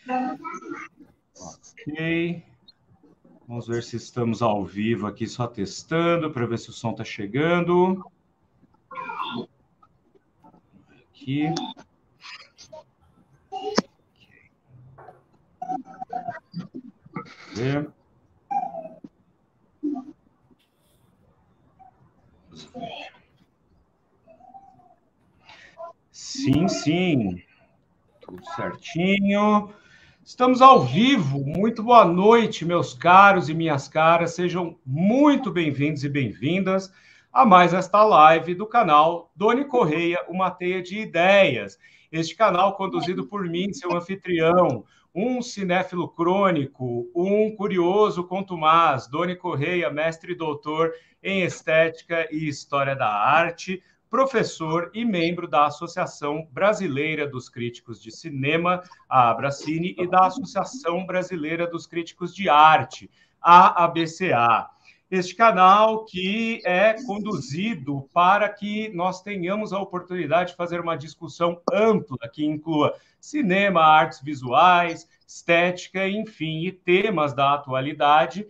Ok. Vamos ver se estamos ao vivo aqui, só testando, para ver se o som está chegando. Aqui. Vamos ver. Sim, sim. Tudo certinho. Estamos ao vivo. Muito boa noite, meus caros e minhas caras. Sejam muito bem-vindos e bem-vindas a mais esta live do canal Doni Correia, uma teia de ideias. Este canal conduzido por mim, seu anfitrião, um cinéfilo crônico, um curioso contumaz, Doni Correia, mestre e doutor em estética e história da arte, professor e membro da Associação Brasileira dos Críticos de Cinema, a Abracine, e da Associação Brasileira dos Críticos de Arte, a ABCA. Este canal que é conduzido para que nós tenhamos a oportunidade de fazer uma discussão ampla que inclua cinema, artes visuais, estética, enfim, e temas da atualidade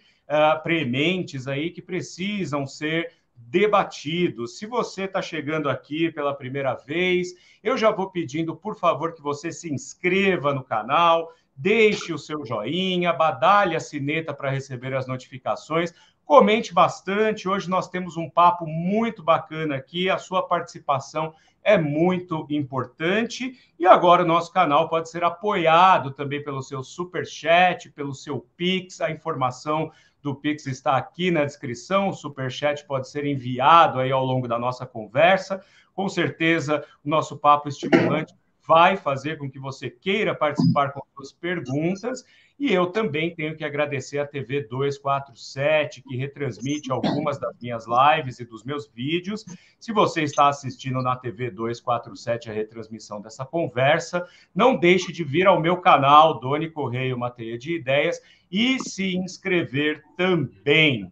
prementes aí que precisam ser debatidos. Se você está chegando aqui pela primeira vez, eu já vou pedindo, por favor, que você se inscreva no canal, deixe o seu joinha, badalhe a sineta para receber as notificações, comente bastante. Hoje nós temos um papo muito bacana aqui, a sua participação é muito importante. E agora o nosso canal pode ser apoiado também pelo seu superchat, pelo seu Pix, a informação do Pix está aqui na descrição, o superchat pode ser enviado aí ao longo da nossa conversa. Com certeza, o nosso papo estimulante vai fazer com que você queira participar com suas perguntas. E eu também tenho que agradecer a TV 247, que retransmite algumas das minhas lives e dos meus vídeos. Se você está assistindo na TV 247 a retransmissão dessa conversa, não deixe de vir ao meu canal, Doni Correia, uma teia de ideias, e se inscrever também.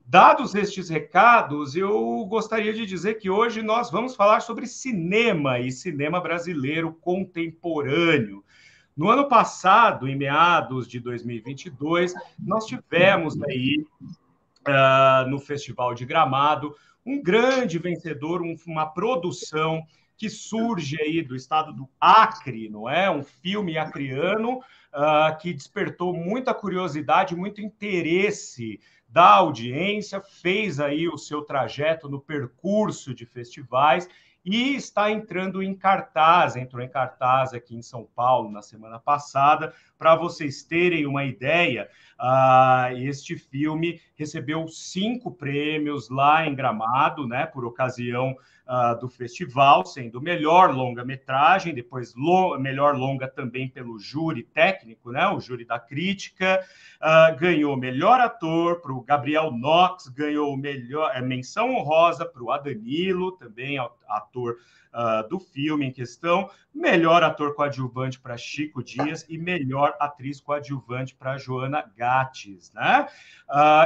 Dados estes recados, eu gostaria de dizer que hoje nós vamos falar sobre cinema e cinema brasileiro contemporâneo. No ano passado, em meados de 2022, nós tivemos aí, no Festival de Gramado, um grande vencedor, uma produção que surge aí do estado do Acre, não é? Um filme acreano que despertou muita curiosidade, muito interesse da audiência, fez aí o seu trajeto no percurso de festivais e está entrou em cartaz aqui em São Paulo na semana passada. Para vocês terem uma ideia, este filme recebeu 5 prêmios lá em Gramado, né, por ocasião do festival, sendo melhor longa-metragem, depois melhor longa também pelo júri técnico, né, o júri da crítica, ganhou melhor ator para o Gabriel Knox, ganhou menção honrosa para o Adanilo, também ator do filme em questão, melhor ator coadjuvante para Chico Dias e melhor atriz coadjuvante para Joana Gates, né?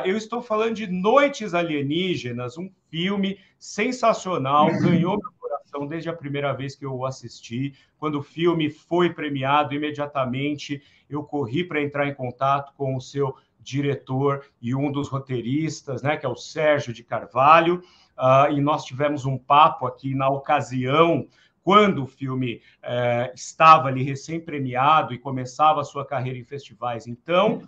Eu estou falando de Noites Alienígenas, um filme sensacional, ganhou meu coração desde a primeira vez que eu o assisti. Quando o filme foi premiado, imediatamente eu corri para entrar em contato com o seu diretor e um dos roteiristas, né, que é o Sérgio de Carvalho, e nós tivemos um papo aqui na ocasião, quando o filme estava ali recém-premiado e começava a sua carreira em festivais. Então,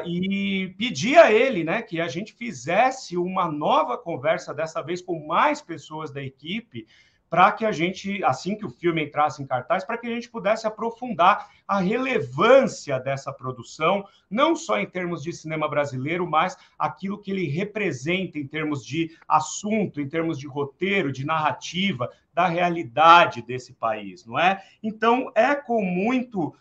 e pedi a ele, né, que a gente fizesse uma nova conversa, dessa vez com mais pessoas da equipe, para que a gente, assim que o filme entrasse em cartaz, para que a gente pudesse aprofundar a relevância dessa produção, não só em termos de cinema brasileiro, mas aquilo que ele representa em termos de assunto, em termos de roteiro, de narrativa, da realidade desse país, não é? Então, é com muito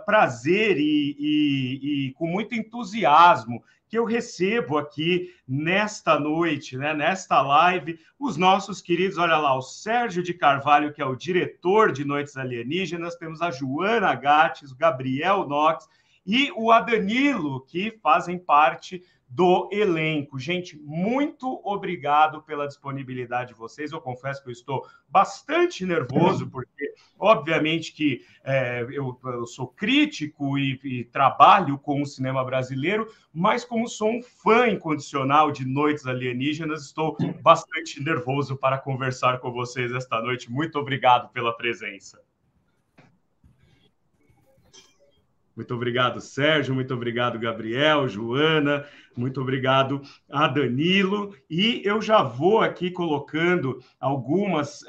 prazer e com muito entusiasmo que eu recebo aqui nesta noite, né, nesta live, os nossos queridos, olha lá, o Sérgio de Carvalho, que é o diretor de Noites Alienígenas, temos a Joana Gates, o Gabriel Knox e o Adanilo, que fazem parte do elenco. Gente, muito obrigado pela disponibilidade de vocês. Eu confesso que eu estou bastante nervoso, porque Obviamente que eu sou crítico e trabalho com o cinema brasileiro, mas como sou um fã incondicional de Noites Alienígenas, estou bastante nervoso para conversar com vocês esta noite. Muito obrigado pela presença. Muito obrigado, Sérgio. Muito obrigado, Gabriel, Joana. Muito obrigado a Danilo. E eu já vou aqui colocando algumas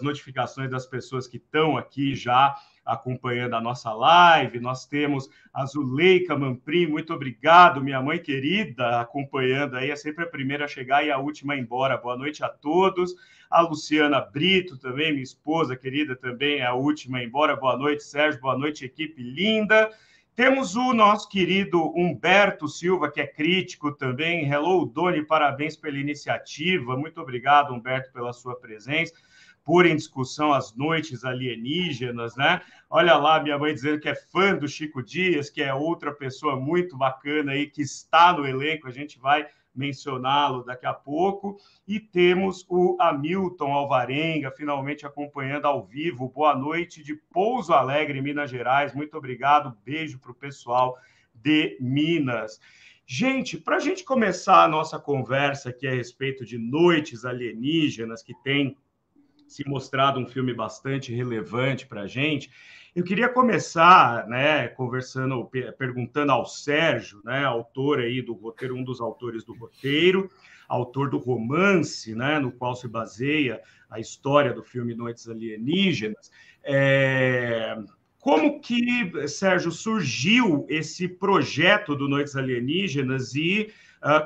notificações das pessoas que estão aqui já acompanhando a nossa live. Nós temos a Zuleika Mamprim, muito obrigado, minha mãe querida, acompanhando aí. É sempre a primeira a chegar e a última a ir embora. Boa noite a todos. A Luciana Brito também, minha esposa querida, também é a última a ir embora. Boa noite, Sérgio. Boa noite, equipe linda. Temos o nosso querido Humberto Silva, que é crítico também. Hello, Doni, parabéns pela iniciativa. Muito obrigado, Humberto, pela sua presença. Pôr em discussão as noites alienígenas, né? Olha lá, minha mãe dizendo que é fã do Chico Dias, que é outra pessoa muito bacana aí, que está no elenco, a gente vai mencioná-lo daqui a pouco. E temos o Hamilton Alvarenga, finalmente acompanhando ao vivo. Boa noite de Pouso Alegre, Minas Gerais. Muito obrigado, beijo para o pessoal de Minas. Gente, para a gente começar a nossa conversa aqui a respeito de Noites Alienígenas, que tem se mostrado um filme bastante relevante para a gente, eu queria começar, né, perguntando ao Sérgio, né, autor aí do roteiro, um dos autores do roteiro, autor do romance, né, no qual se baseia a história do filme Noites Alienígenas. Como que, Sérgio, surgiu esse projeto do Noites Alienígenas e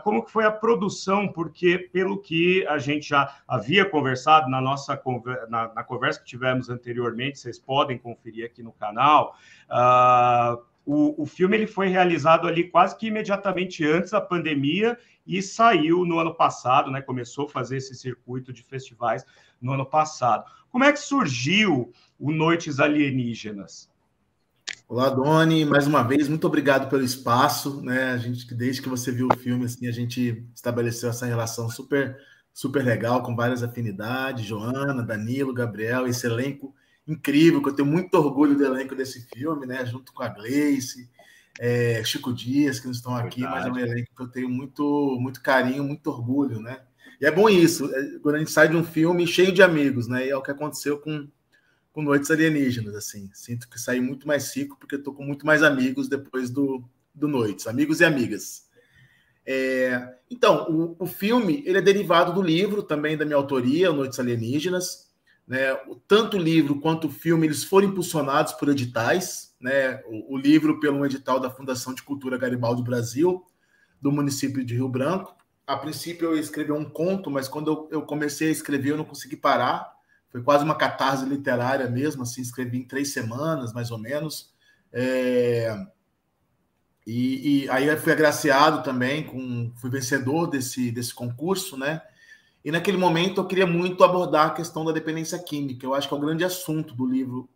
como que foi a produção? Porque, pelo que a gente já havia conversado na conversa que tivemos anteriormente, vocês podem conferir aqui no canal, o filme ele foi realizado ali quase que imediatamente antes da pandemia e saiu no ano passado, né? Começou a fazer esse circuito de festivais no ano passado. Como é que surgiu o Noites Alienígenas? Olá, Doni, mais uma vez, muito obrigado pelo espaço, né? A gente, desde que você viu o filme, assim, a gente estabeleceu essa relação super, super legal, com várias afinidades, Joana, Danilo, Gabriel, esse elenco incrível, que eu tenho muito orgulho do elenco desse filme, né? Junto com a Gleice, Chico Dias, que não estão aqui, mas é um elenco que eu tenho muito, muito carinho, muito orgulho, né? E é bom isso, quando a gente sai de um filme cheio de amigos, né? E é o que aconteceu com Noites Alienígenas, assim. Sinto que saí muito mais rico, porque estou com muito mais amigos depois do Noites, amigos e amigas. Então, o filme ele é derivado do livro, também da minha autoria, Noites Alienígenas. Né? Tanto o livro quanto o filme eles foram impulsionados por editais. Né? O livro pelo um edital da Fundação de Cultura Garibaldi Brasil, do município de Rio Branco. A princípio eu escrevi um conto, mas quando eu comecei a escrever eu não consegui parar. Foi quase uma catarse literária mesmo, assim, escrevi em 3 semanas, mais ou menos. E aí eu fui agraciado também, fui vencedor desse concurso, né? E naquele momento eu queria muito abordar a questão da dependência química. Eu acho que é o grande assunto do livro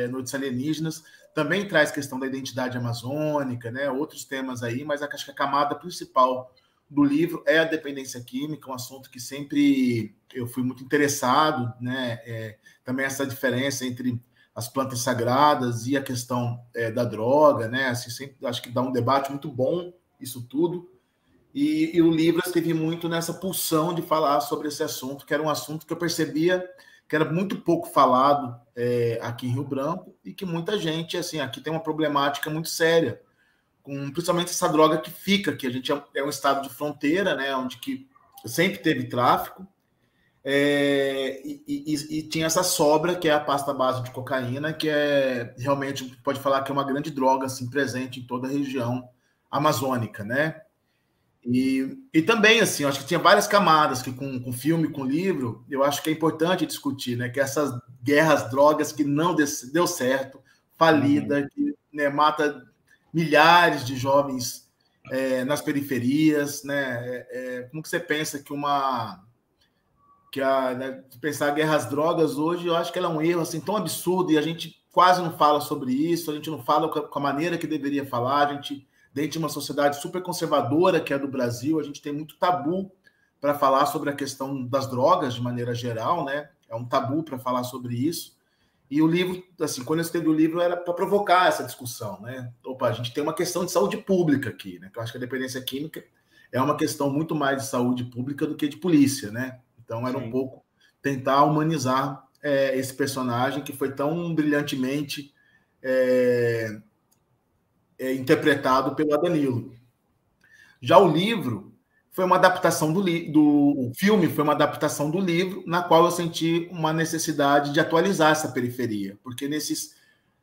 Noites Alienígenas. Também traz questão da identidade amazônica, né? Outros temas aí, mas acho que a camada principal do livro é a dependência química, um assunto que sempre eu fui muito interessado, né? Também essa diferença entre as plantas sagradas e a questão da droga, né? Assim, sempre, acho que dá um debate muito bom isso tudo. E o livro eu escrevi muito nessa pulsão de falar sobre esse assunto, que era um assunto que eu percebia que era muito pouco falado aqui em Rio Branco e que muita gente, assim, aqui tem uma problemática muito séria, principalmente essa droga que fica, que a gente é um estado de fronteira, né, onde que sempre teve tráfico, e tinha essa sobra, que é a pasta base de cocaína, que realmente pode falar que é uma grande droga assim, presente em toda a região amazônica, né? E também, assim, eu acho que tinha várias camadas que com filme, com livro, eu acho que é importante discutir, né? Que essas guerras, drogas que não deu certo, falida, que né, mata milhares de jovens nas periferias, né? Como que você pensa né, pensar guerras drogas hoje, eu acho que ela é um erro assim tão absurdo e a gente quase não fala sobre isso, a gente não fala com a maneira que deveria falar, a gente dentro de uma sociedade super conservadora que é a do Brasil, a gente tem muito tabu para falar sobre a questão das drogas de maneira geral, né? é um tabu para falar sobre isso. E o livro, assim, quando eu escrevi o livro, era para provocar essa discussão, né? Opa, a gente tem uma questão de saúde pública aqui, né? Que eu acho que a dependência química é uma questão muito mais de saúde pública do que de polícia, né? Então era um pouco tentar humanizar esse personagem que foi tão brilhantemente interpretado pelo Danilo. Já o livro foi uma adaptação o filme foi uma adaptação do livro, na qual eu senti uma necessidade de atualizar essa periferia, porque nesses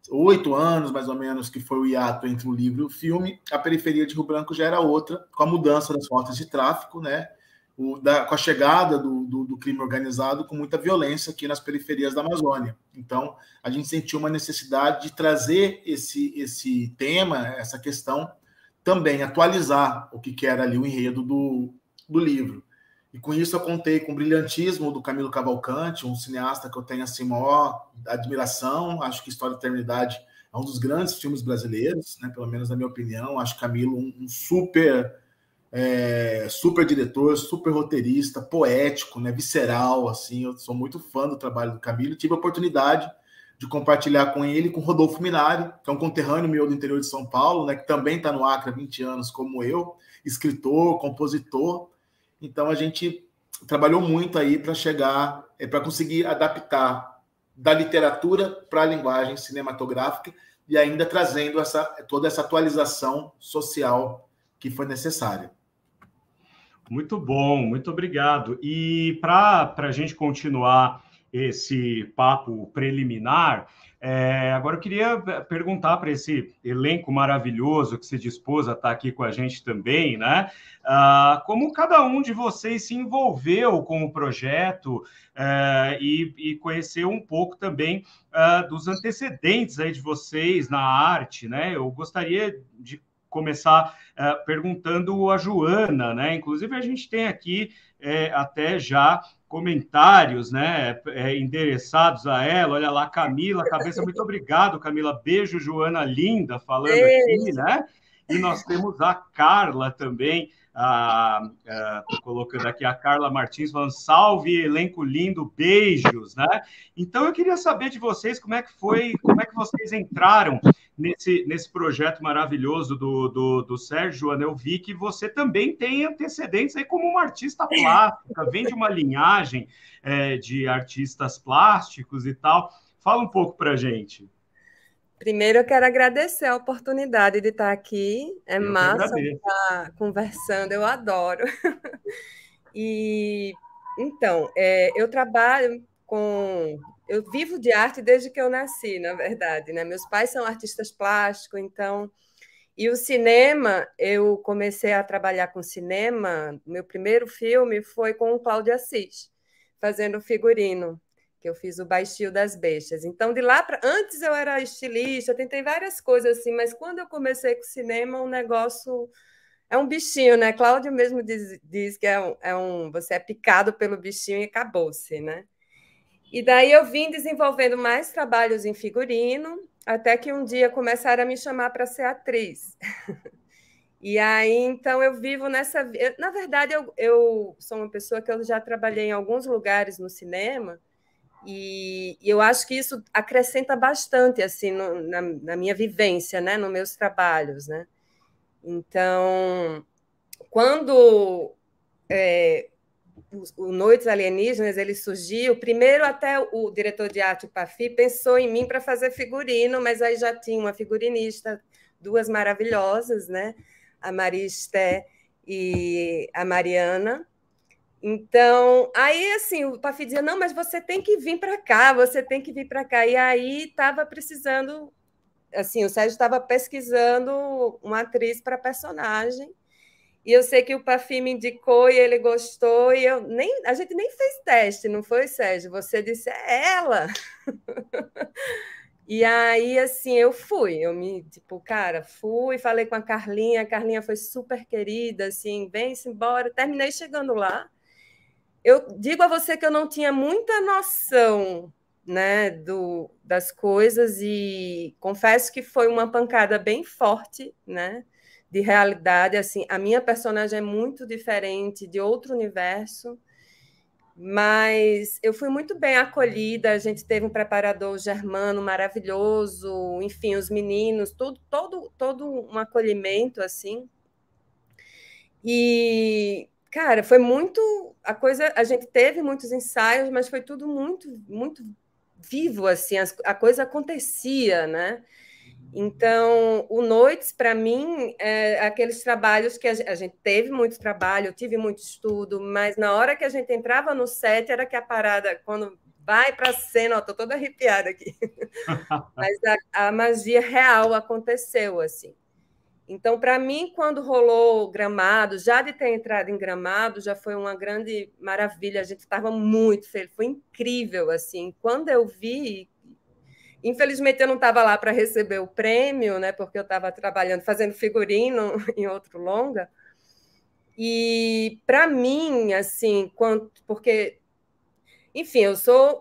8 anos, mais ou menos, que foi o hiato entre o livro e o filme, a periferia de Rio Branco já era outra, com a mudança das rotas de tráfico, né? Com a chegada do crime organizado com muita violência aqui nas periferias da Amazônia. Então, a gente sentiu uma necessidade de trazer esse tema, essa questão, também atualizar o que era ali o enredo do livro. E com isso eu contei com o brilhantismo do Camilo Cavalcante, um cineasta que eu tenho assim, maior admiração. Acho que História da Eternidade é um dos grandes filmes brasileiros, né? Pelo menos na minha opinião. Acho Camilo um super diretor, super roteirista, poético, né? Visceral. Assim, eu sou muito fã do trabalho do Camilo. Tive a oportunidade de compartilhar com ele, com Rodolfo Minari, que é um conterrâneo meu do interior de São Paulo, né, que também está no Acre há 20 anos, como eu, escritor, compositor. Então, a gente trabalhou muito aí para chegar, para conseguir adaptar da literatura para a linguagem cinematográfica e ainda trazendo toda essa atualização social que foi necessária. Muito bom, muito obrigado. E para a gente continuar esse papo preliminar, agora eu queria perguntar para esse elenco maravilhoso que se dispôs a estar aqui com a gente também, né? Como cada um de vocês se envolveu com o projeto e conhecer um pouco também dos antecedentes aí de vocês na arte, né? Eu gostaria de começar perguntando a Joana, né? Inclusive, a gente tem aqui até já comentários, né, endereçados a ela. Olha lá, Camila Cabeça, muito obrigado, Camila. Beijo, Joana linda, falando aqui, né? E nós temos a Carla também, estou colocando aqui a Carla Martins falando salve, elenco lindo, beijos, né? Então eu queria saber de vocês como é que vocês entraram nesse projeto maravilhoso do Sérgio. Joana, eu vi que você também tem antecedentes aí como uma artista plástica, vem de uma linhagem de artistas plásticos e tal. Fala um pouco para a gente. Primeiro, eu quero agradecer a oportunidade de estar aqui. É massa estar conversando, eu adoro. E, então, eu trabalho com... Eu vivo de arte desde que eu nasci, na verdade, né? Meus pais são artistas plásticos, então... E o cinema, eu comecei a trabalhar com cinema, meu primeiro filme foi com o Cláudio Assis, fazendo figurino, que eu fiz o Baixio das Bestas. Então, de lá para... Antes eu era estilista, eu tentei várias coisas assim, mas quando eu comecei com cinema, o negócio é um bichinho, né? Cláudio mesmo diz que você é picado pelo bichinho e acabou-se, né? E daí eu vim desenvolvendo mais trabalhos em figurino, até que um dia começaram a me chamar para ser atriz. E aí, então, eu vivo nessa... Na verdade, eu sou uma pessoa que eu já trabalhei em alguns lugares no cinema, e eu acho que isso acrescenta bastante assim, na minha vivência, né? Nos meus trabalhos, né? Então, quando o Noites Alienígenas ele surgiu, primeiro até o diretor de arte, o Pafi, pensou em mim para fazer figurino, mas aí já tinha uma figurinista, duas maravilhosas, né? A Maristé e a Mariana. Então, aí assim, o Pafi dizia, não, mas você tem que vir para cá, você tem que vir para cá. E aí estava precisando, assim, o Sérgio estava pesquisando uma atriz para personagem, e eu sei que o Pafi me indicou e ele gostou, e a gente nem fez teste, não foi, Sérgio? Você disse, é ela. E aí, assim, fui, falei com a Carlinha foi super querida, assim, vem-se embora, terminei chegando lá. Eu digo a você que eu não tinha muita noção, né, das coisas, e confesso que foi uma pancada bem forte, né, de realidade. Assim, a minha personagem é muito diferente, de outro universo, Mas eu fui muito bem acolhida, a gente teve um preparador germano maravilhoso, enfim, os meninos, todo um acolhimento, assim. E, cara, foi muito... A gente teve muitos ensaios, mas foi tudo muito, muito vivo, assim, a coisa acontecia, né? Então, o Noites, para mim, é aqueles trabalhos que a gente teve muito trabalho, eu tive muito estudo, mas na hora que a gente entrava no set, era que a parada, quando vai para a cena, estou toda arrepiada aqui, mas a magia real aconteceu, assim. Então, para mim, quando rolou Gramado, já de ter entrado em Gramado, já foi uma grande maravilha, a gente estava muito feliz, foi incrível, assim. Quando eu vi... Infelizmente, eu não estava lá para receber o prêmio, né, porque eu estava trabalhando, fazendo figurino em outro longa. E, para mim, assim, porque, enfim, eu sou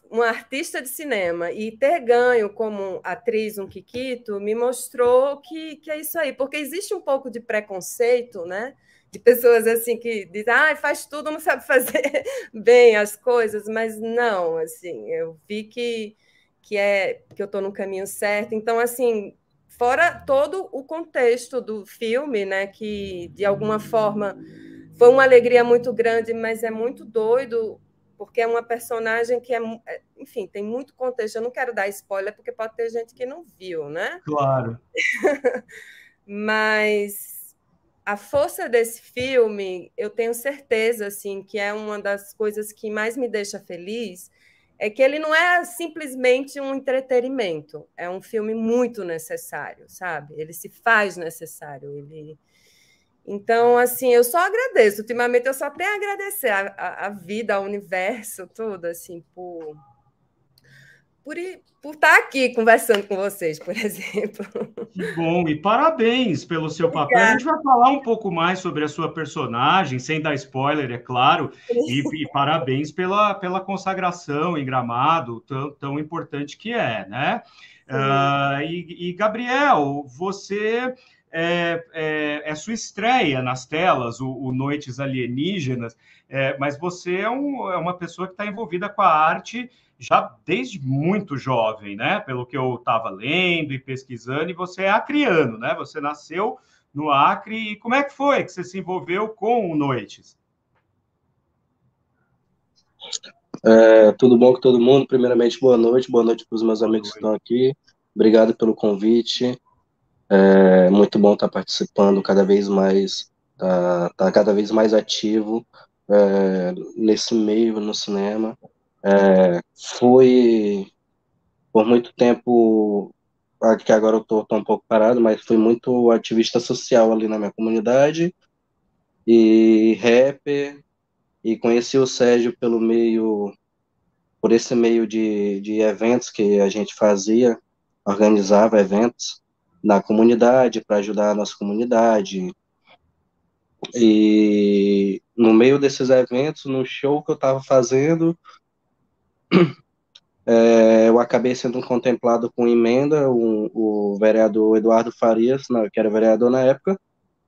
uma artista de cinema e ter ganho como atriz um Kikito me mostrou que é isso aí, porque existe um pouco de preconceito, né, de pessoas assim que dizem, faz tudo, não sabe fazer bem as coisas, mas não, assim, eu vi que eu estou no caminho certo. Então, assim, fora todo o contexto do filme, né, que de alguma forma foi uma alegria muito grande, mas é muito doido, porque é uma personagem que enfim, tem muito contexto. Eu não quero dar spoiler, porque pode ter gente que não viu, né? Claro. Mas a força desse filme, eu tenho certeza, assim, que é uma das coisas que mais me deixa feliz, é que ele não é simplesmente um entretenimento, é um filme muito necessário, sabe? Ele se faz necessário. Então, assim, eu só agradeço. Ultimamente, eu só tenho a agradecer a vida, ao universo, tudo, assim, por estar aqui conversando com vocês, por exemplo. Que bom, e parabéns pelo seu papel. A gente vai falar um pouco mais sobre a sua personagem, sem dar spoiler, é claro, e parabéns pela consagração em Gramado, tão importante que é, né? Gabriel, você é sua estreia nas telas, o Noites Alienígenas, mas você é uma pessoa que está envolvida com a arte já desde muito jovem, né? Pelo que eu estava lendo e pesquisando, e você é acriano, né? Você nasceu no Acre, e como é que foi que você se envolveu com o Noites? Tudo bom com todo mundo? Primeiramente, boa noite para os meus amigos que estão aqui. Obrigado pelo convite. É muito bom estar participando cada vez mais, tá cada vez mais ativo nesse meio, no cinema. Fui por muito tempo, que agora eu tô um pouco parado, mas fui muito ativista social ali na minha comunidade e rapper, e conheci o Sérgio por esse meio de eventos que a gente fazia, organizava eventos na comunidade para ajudar a nossa comunidade. E no meio desses eventos, no show que eu estava fazendo, eu acabei sendo contemplado com emenda. O vereador Eduardo Farias, que era vereador na época,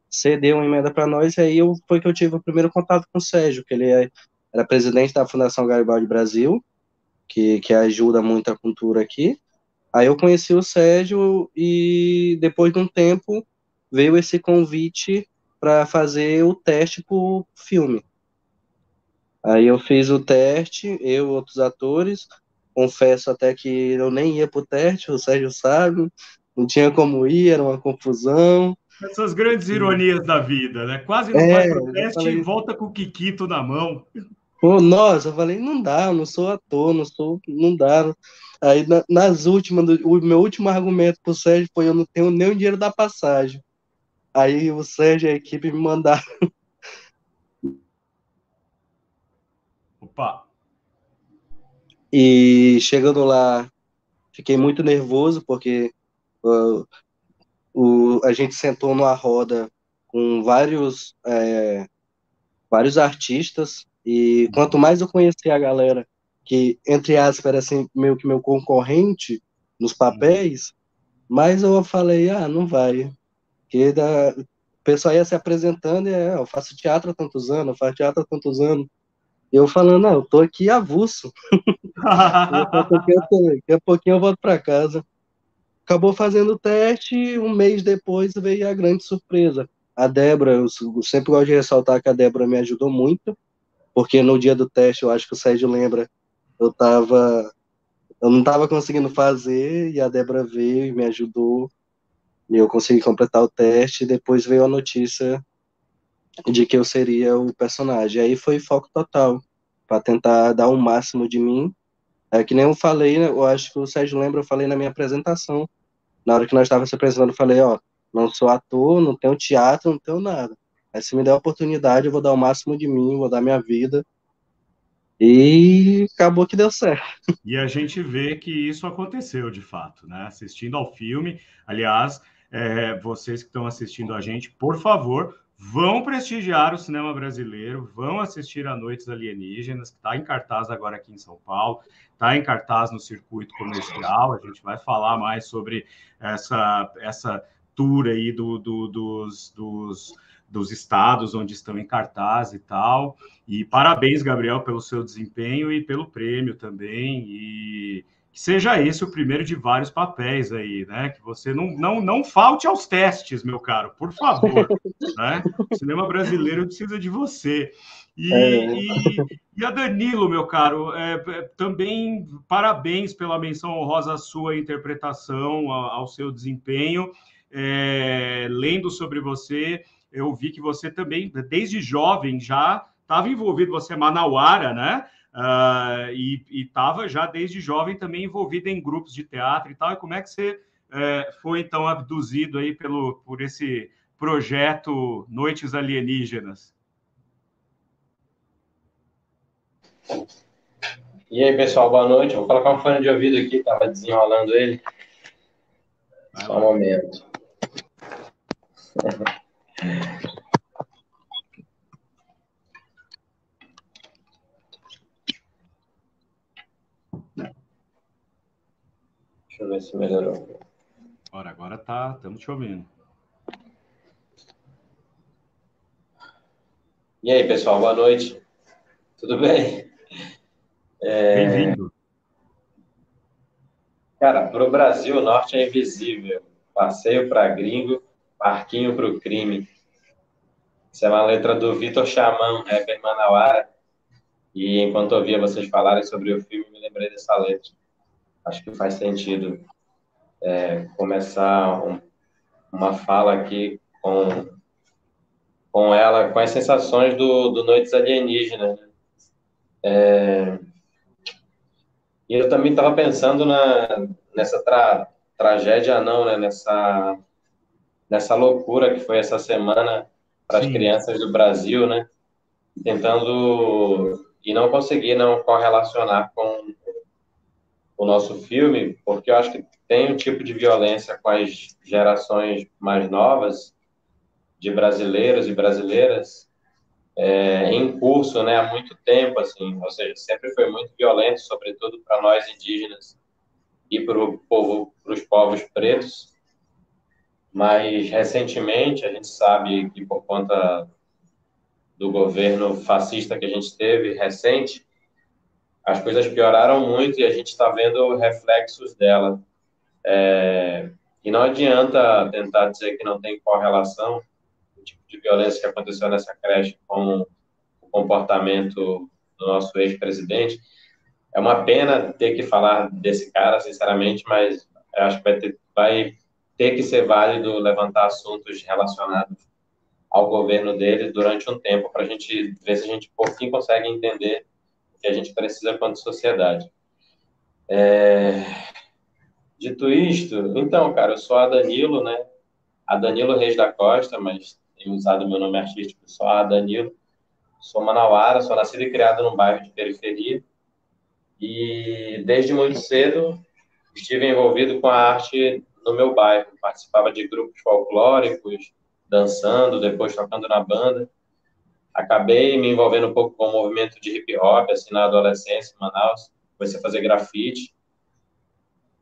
cedeu uma emenda para nós, e aí foi que eu tive o primeiro contato com o Sérgio, que ele era presidente da Fundação Garibaldi Brasil, que ajuda muito a cultura aqui. Aí eu conheci o Sérgio e depois de um tempo veio esse convite para fazer o teste para o filme. Aí eu fiz o teste, eu e outros atores. Confesso até que eu nem ia para o teste, o Sérgio sabe, não tinha como ir, era uma confusão. Essas grandes ironias da vida, né? Quase não vai para o teste e volta com o Kikito na mão. Pô, nossa, eu falei, não dá, eu não sou ator, não dá. Aí nas últimas, o meu último argumento pro Sérgio foi: eu não tenho nem o dinheiro da passagem. Aí o Sérgio e a equipe me mandaram. Opa! E chegando lá, fiquei muito nervoso, porque a gente sentou numa roda com vários artistas, e quanto mais eu conhecia a galera, que, entre aspas, era assim, meio que meu concorrente nos papéis, mais eu falei, não vai. Porque o pessoal ia se apresentando e eu faço teatro há tantos anos, eu faço teatro há tantos anos. E eu falando, não, eu tô aqui avulso. Daqui a pouquinho eu volto para casa. Acabou fazendo o teste, um mês depois veio a grande surpresa. A Débora, eu sempre gosto de ressaltar que a Débora me ajudou muito, porque no dia do teste, eu acho que o Sérgio lembra, eu não estava conseguindo fazer, e a Débora veio e me ajudou, e eu consegui completar o teste, e depois veio a notícia de que eu seria o personagem. Aí foi foco total, para tentar dar o máximo de mim. É que nem eu falei, né, eu acho que o Sérgio lembra, eu falei na minha apresentação. Na hora que nós estávamos se apresentando, eu falei, ó, não sou ator, não tenho teatro, não tenho nada. Aí se me der a oportunidade, eu vou dar o máximo de mim, vou dar minha vida. E acabou que deu certo. E a gente vê que isso aconteceu de fato, né? Assistindo ao filme, aliás, vocês que estão assistindo a gente, por favor, vão prestigiar o cinema brasileiro, vão assistir a Noites Alienígenas, que está em cartaz agora aqui em São Paulo, está em cartaz no circuito comercial. A gente vai falar mais sobre essa tour aí dos estados onde estão em cartaz e tal. E parabéns, Gabriel, pelo seu desempenho e pelo prêmio também. E que seja esse o primeiro de vários papéis aí, né? Que você não falte aos testes, meu caro, por favor. Né? O cinema brasileiro precisa de você. E a Danilo, meu caro, também parabéns pela menção honrosa à sua interpretação, ao seu desempenho. Lendo sobre você, eu vi que você também, desde jovem, já estava envolvido, você é manauara, né? E estava já desde jovem também envolvido em grupos de teatro e tal. E como é que você foi, então, abduzido aí por esse projeto Noites Alienígenas? E aí, pessoal, boa noite. Vou colocar um fone de ouvido aqui, estava desenrolando ele. Só um momento. Deixa eu ver se melhorou. Agora estamos te ouvindo. E aí, pessoal, boa noite. Tudo bem? Bem-vindo. Cara, para o Brasil, o norte é invisível. Passeio para gringo, parquinho para o crime. Isso é uma letra do Vitor Xamã, rapper manauara. E enquanto ouvia vocês falarem sobre o filme, me lembrei dessa letra. Acho que faz sentido começar uma fala aqui com ela, com as sensações do Noites Alienígenas. E eu também estava pensando nessa tragédia, não, né? Nessa loucura que foi essa semana para as crianças do Brasil, né? Tentando e não consegui não correlacionar com o nosso filme, porque eu acho que tem um tipo de violência com as gerações mais novas de brasileiros e brasileiras em curso, né, há muito tempo, assim, ou seja, sempre foi muito violento, sobretudo para nós indígenas e para os povos pretos, mas recentemente a gente sabe que por conta do governo fascista que a gente teve recente, as coisas pioraram muito e a gente está vendo reflexos dela. E não adianta tentar dizer que não tem correlação, o tipo de violência que aconteceu nessa creche com o comportamento do nosso ex-presidente. É uma pena ter que falar desse cara, sinceramente, mas eu acho que vai ter que ser válido levantar assuntos relacionados ao governo dele durante um tempo, para a gente ver se a gente, por fim, consegue entender o que a gente precisa quanto sociedade. Dito isto, então, cara, eu sou a Danilo, né? A Danilo Reis da Costa, mas tenho usado meu nome artístico só a Danilo. Sou manauara, sou nascido e criado num bairro de periferia. E desde muito cedo estive envolvido com a arte no meu bairro. Participava de grupos folclóricos, dançando, depois tocando na banda. Acabei me envolvendo um pouco com o movimento de hip hop, assim, na adolescência, em Manaus. Comecei a fazer grafite.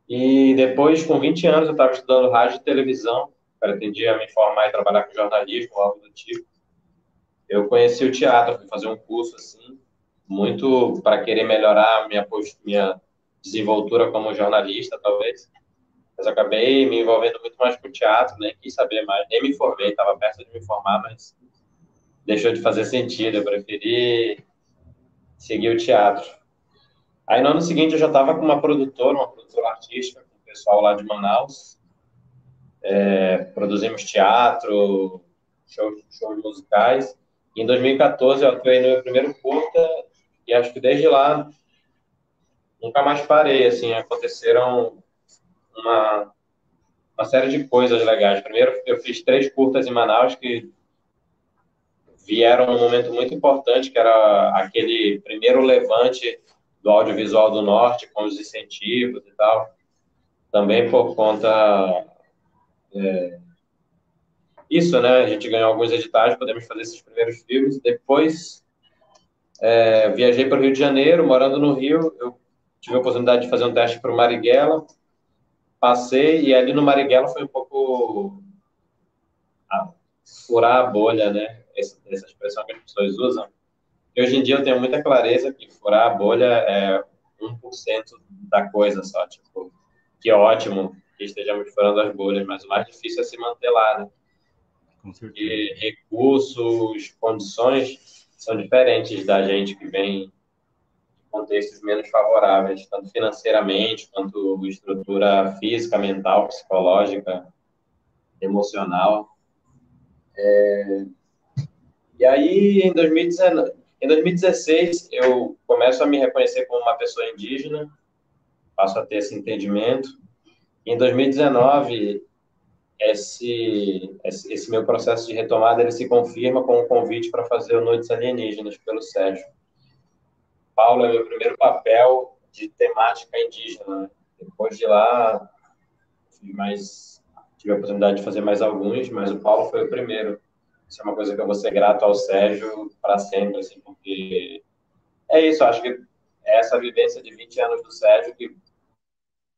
E depois, com 20 anos, eu estava estudando rádio e televisão. Pretendia me formar e trabalhar com jornalismo, algo do tipo. Eu conheci o teatro, fui fazer um curso, assim, muito para querer melhorar minha desenvoltura como jornalista, talvez. Mas acabei me envolvendo muito mais com o teatro, nem quis saber mais, nem me formei, estava perto de me formar, mas deixou de fazer sentido, eu preferi seguir o teatro. Aí no ano seguinte eu já estava com uma produtora artística, com o pessoal lá de Manaus, produzimos teatro, shows musicais. Em 2014 eu atuei no meu primeiro curta e acho que desde lá nunca mais parei, assim, aconteceram uma série de coisas legais. Primeiro eu fiz 3 curtas em Manaus que vieram num momento muito importante, que era aquele primeiro levante do audiovisual do Norte, com os incentivos e tal. Também por conta... isso, né? A gente ganhou alguns editais, podemos fazer esses primeiros filmes. Depois, viajei para o Rio de Janeiro, morando no Rio, eu tive a oportunidade de fazer um teste para o Marighella, passei, e ali no Marighella foi um pouco furar a bolha, né? Essa expressão que as pessoas usam. E hoje em dia eu tenho muita clareza que furar a bolha é 1% da coisa só, tipo, que é ótimo que estejamos furando as bolhas, mas o mais difícil é se manter lá, né? Com certeza. E recursos, condições são diferentes da gente que vem de contextos menos favoráveis, tanto financeiramente, quanto estrutura física, mental, psicológica, emocional. E aí, em 2016, eu começo a me reconhecer como uma pessoa indígena, passo a ter esse entendimento. Em 2019, esse meu processo de retomada ele se confirma com um convite para fazer o Noites Alienígenas pelo Sérgio. Paulo é meu primeiro papel de temática indígena, né? Depois de lá, tive a oportunidade de fazer mais alguns, mas o Paulo foi o primeiro. Isso é uma coisa que eu vou ser grato ao Sérgio para sempre, assim, porque é isso, acho que é essa vivência de 20 anos do Sérgio que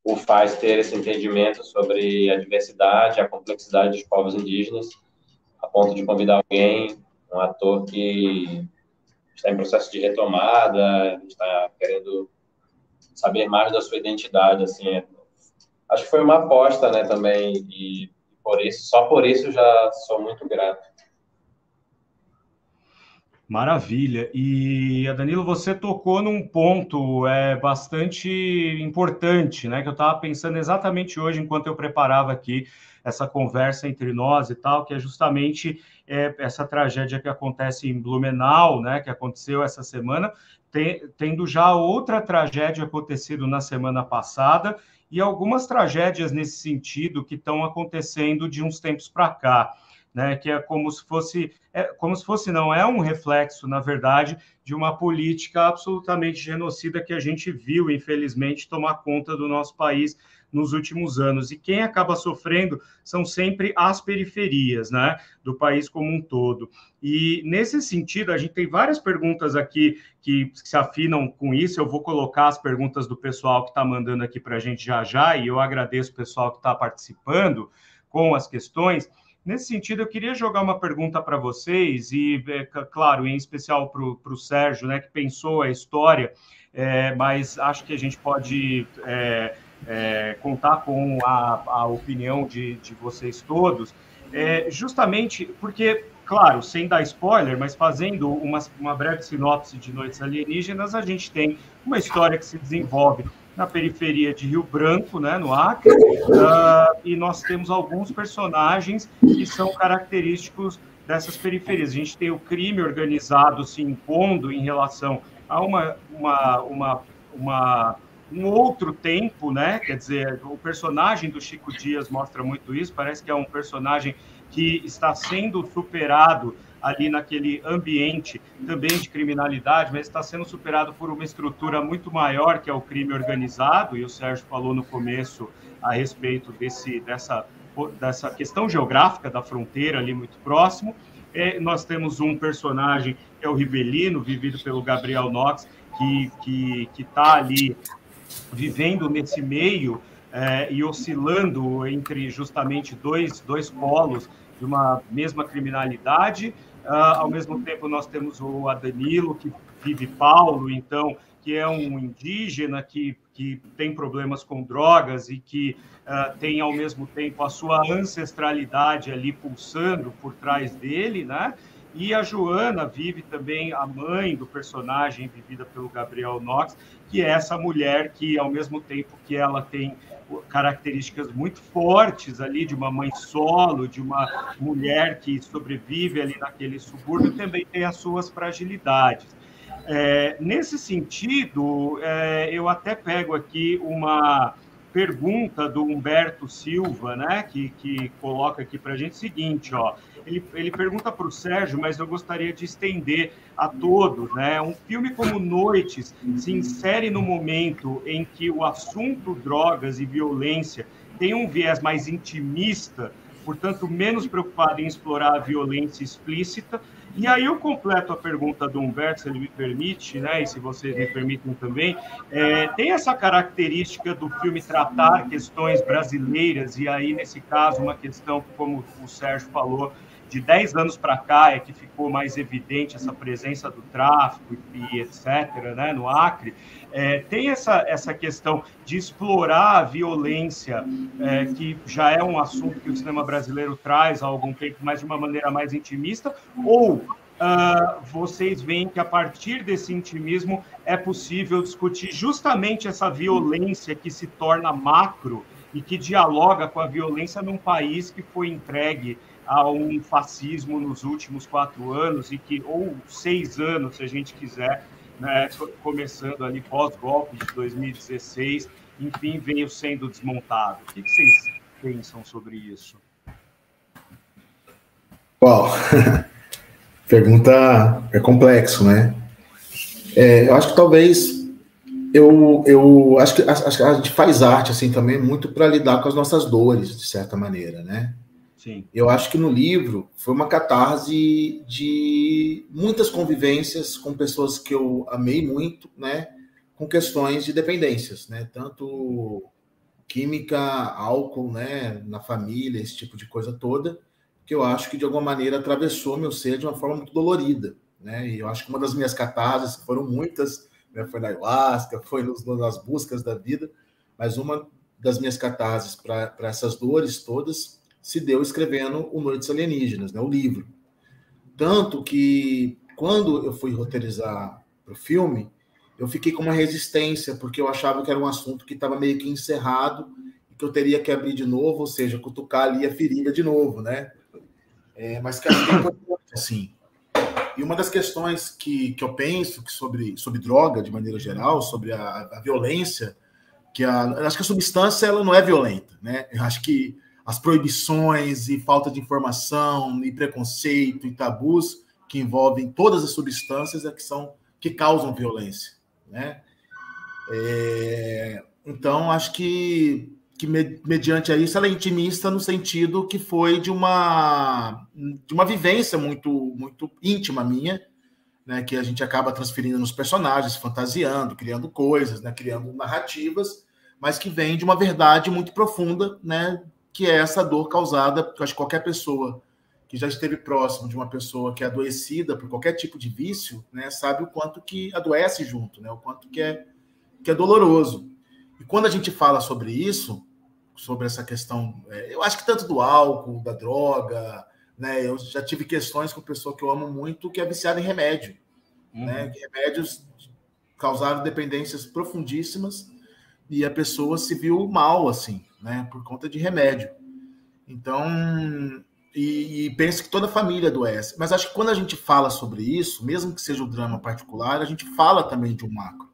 o faz ter esse entendimento sobre a diversidade, a complexidade dos povos indígenas, a ponto de convidar alguém, um ator que está em processo de retomada, está querendo saber mais da sua identidade, assim. Acho que foi uma aposta, né, também, e só por isso já sou muito grato. Maravilha. E, Danilo, você tocou num ponto bastante importante, né? Que eu estava pensando exatamente hoje, enquanto eu preparava aqui essa conversa entre nós e tal, que é justamente essa tragédia que acontece em Blumenau, né? Que aconteceu essa semana, tendo já outra tragédia acontecido na semana passada e algumas tragédias nesse sentido que estão acontecendo de uns tempos para cá. Né, que é como se fosse, não é um reflexo, na verdade, de uma política absolutamente genocida que a gente viu, infelizmente, tomar conta do nosso país nos últimos anos. E quem acaba sofrendo são sempre as periferias, né, do país como um todo. E, nesse sentido, a gente tem várias perguntas aqui que se afinam com isso. Eu vou colocar as perguntas do pessoal que está mandando aqui para a gente já, e eu agradeço o pessoal que está participando com as questões. Nesse sentido, eu queria jogar uma pergunta para vocês, e, claro, em especial para o Sérgio, né, que pensou a história, mas acho que a gente pode contar com a opinião de vocês todos, justamente porque, claro, sem dar spoiler, mas fazendo uma breve sinopse de Noites Alienígenas, a gente tem uma história que se desenvolve na periferia de Rio Branco, né, no Acre, e nós temos alguns personagens que são característicos dessas periferias. A gente tem o crime organizado se impondo em relação a um outro tempo, né? Quer dizer, o personagem do Chico Dias mostra muito isso, parece que é um personagem que está sendo superado ali naquele ambiente também de criminalidade, mas está sendo superado por uma estrutura muito maior, que é o crime organizado, e o Sérgio falou no começo a respeito dessa questão geográfica da fronteira ali muito próximo. Nós temos um personagem que é o Ribelino, vivido pelo Gabriel Knox, que está ali vivendo nesse meio e oscilando entre justamente dois polos de uma mesma criminalidade. Ao mesmo tempo, nós temos o Adanilo, que vive Paulo, então, que é um indígena que tem problemas com drogas e que tem, ao mesmo tempo, a sua ancestralidade ali pulsando por trás dele, né? E a Joana vive também, a mãe do personagem vivida pelo Gabriel Knox, que é essa mulher que, ao mesmo tempo que ela tem características muito fortes ali de uma mãe solo, de uma mulher que sobrevive ali naquele subúrbio, também tem as suas fragilidades. Nesse sentido, eu até pego aqui uma pergunta do Humberto Silva, né, que coloca aqui para a gente o seguinte, ó, ele pergunta para o Sérgio, mas eu gostaria de estender a todos, né? Um filme como Noites se insere no momento em que o assunto drogas e violência tem um viés mais intimista, portanto, menos preocupado em explorar a violência explícita. E aí eu completo a pergunta do Humberto, se ele me permite, né, e se vocês me permitem também, tem essa característica do filme tratar questões brasileiras, e aí, nesse caso, uma questão, como o Sérgio falou, de 10 anos para cá é que ficou mais evidente essa presença do tráfico e etc., né, no Acre. Tem essa questão de explorar a violência, que já é um assunto que o cinema brasileiro traz há algum tempo, mas de uma maneira mais intimista, ou vocês veem que a partir desse intimismo é possível discutir justamente essa violência que se torna macro e que dialoga com a violência num país que foi entregue a um fascismo nos últimos 4 anos, ou 6 anos, se a gente quiser, né, começando ali pós-golpe de 2016, enfim, veio sendo desmontado. O que vocês pensam sobre isso? Bom, pergunta é complexo, né? Eu acho que talvez eu acho que a gente faz arte assim também muito para lidar com as nossas dores, de certa maneira, né? Sim. Eu acho que no livro foi uma catarse de muitas convivências com pessoas que eu amei muito, né? Com questões de dependências, né? Tanto química, álcool, né? Na família, esse tipo de coisa toda, que eu acho que de alguma maneira atravessou meu ser de uma forma muito dolorida, né? E eu acho que uma das minhas catarses, foram muitas, né? Foi na ayahuasca, foi nas buscas da vida, mas uma das minhas catarses para essas dores todas se deu escrevendo o Noites Alienígenas, né, o livro. Tanto que, quando eu fui roteirizar para o filme, eu fiquei com uma resistência, porque eu achava que era um assunto que estava meio que encerrado, e que eu teria que abrir de novo, ou seja, cutucar ali a ferida de novo, né? Mas que acho que é importante, assim. E uma das questões que eu penso que sobre droga, de maneira geral, sobre a violência, eu acho que a substância ela não é violenta, né? Eu acho que as proibições e falta de informação e preconceito e tabus que envolvem todas as substâncias que causam violência, né? Então, acho que mediante a isso, ela é intimista no sentido que foi de uma vivência muito, muito íntima minha, né? Que a gente acaba transferindo nos personagens, fantasiando, criando coisas, né? Criando narrativas, mas que vem de uma verdade muito profunda, né? Que é essa dor causada, porque eu acho que qualquer pessoa que já esteve próximo de uma pessoa que é adoecida por qualquer tipo de vício, né, sabe o quanto que adoece junto, né, o quanto que é doloroso. E quando a gente fala sobre isso, sobre essa questão, eu acho que tanto do álcool, da droga, né, eu já tive questões com pessoa que eu amo muito, que é viciada em remédio, né, que remédios causaram dependências profundíssimas e a pessoa se viu mal, assim, né, por conta de remédio. Então, e penso que toda a família adoece. Mas acho que quando a gente fala sobre isso, mesmo que seja um drama particular, a gente fala também de um macro.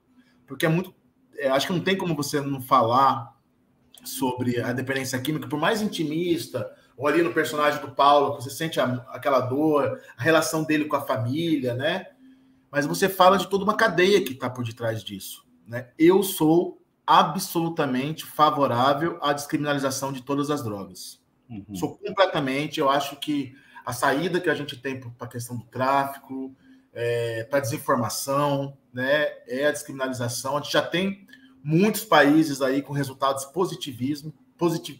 Porque acho que não tem como você não falar sobre a dependência química, por mais intimista, ou ali no personagem do Paulo, que você sente aquela dor, a relação dele com a família, né? Mas você fala de toda uma cadeia que está por detrás disso, né? Eu sou absolutamente favorável à descriminalização de todas as drogas. Sou completamente, eu acho que a saída que a gente tem para a questão do tráfico, para a desinformação, né, é a descriminalização. A gente já tem muitos países aí com resultados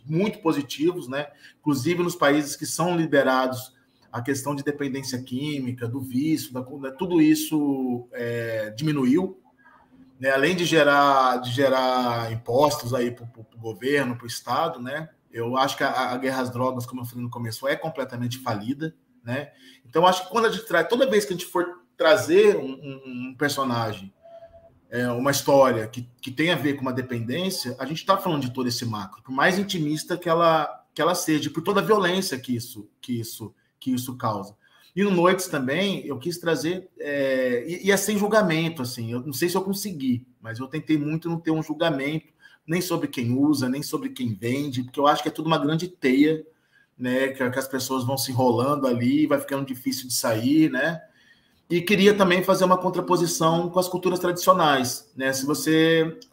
muito positivos, né? Inclusive nos países que são liberados a questão de dependência química, do vício, tudo isso diminuiu, né? Além de gerar impostos aí para o governo, para o Estado, né? Eu acho que a guerra às drogas, como eu falei no começo, é completamente falida, né? Então, acho que quando a gente traz, toda vez que a gente for trazer um personagem, uma história que tem a ver com uma dependência, a gente está falando de todo esse macro, por mais intimista que ela seja, por toda a violência que isso causa. E no Noites também, eu quis trazer, e é sem julgamento, assim, eu não sei se eu consegui, mas eu tentei muito não ter um julgamento, nem sobre quem usa, nem sobre quem vende, porque eu acho que é tudo uma grande teia, né, que as pessoas vão se enrolando ali, vai ficando difícil de sair, né? E queria também fazer uma contraposição com as culturas tradicionais, né?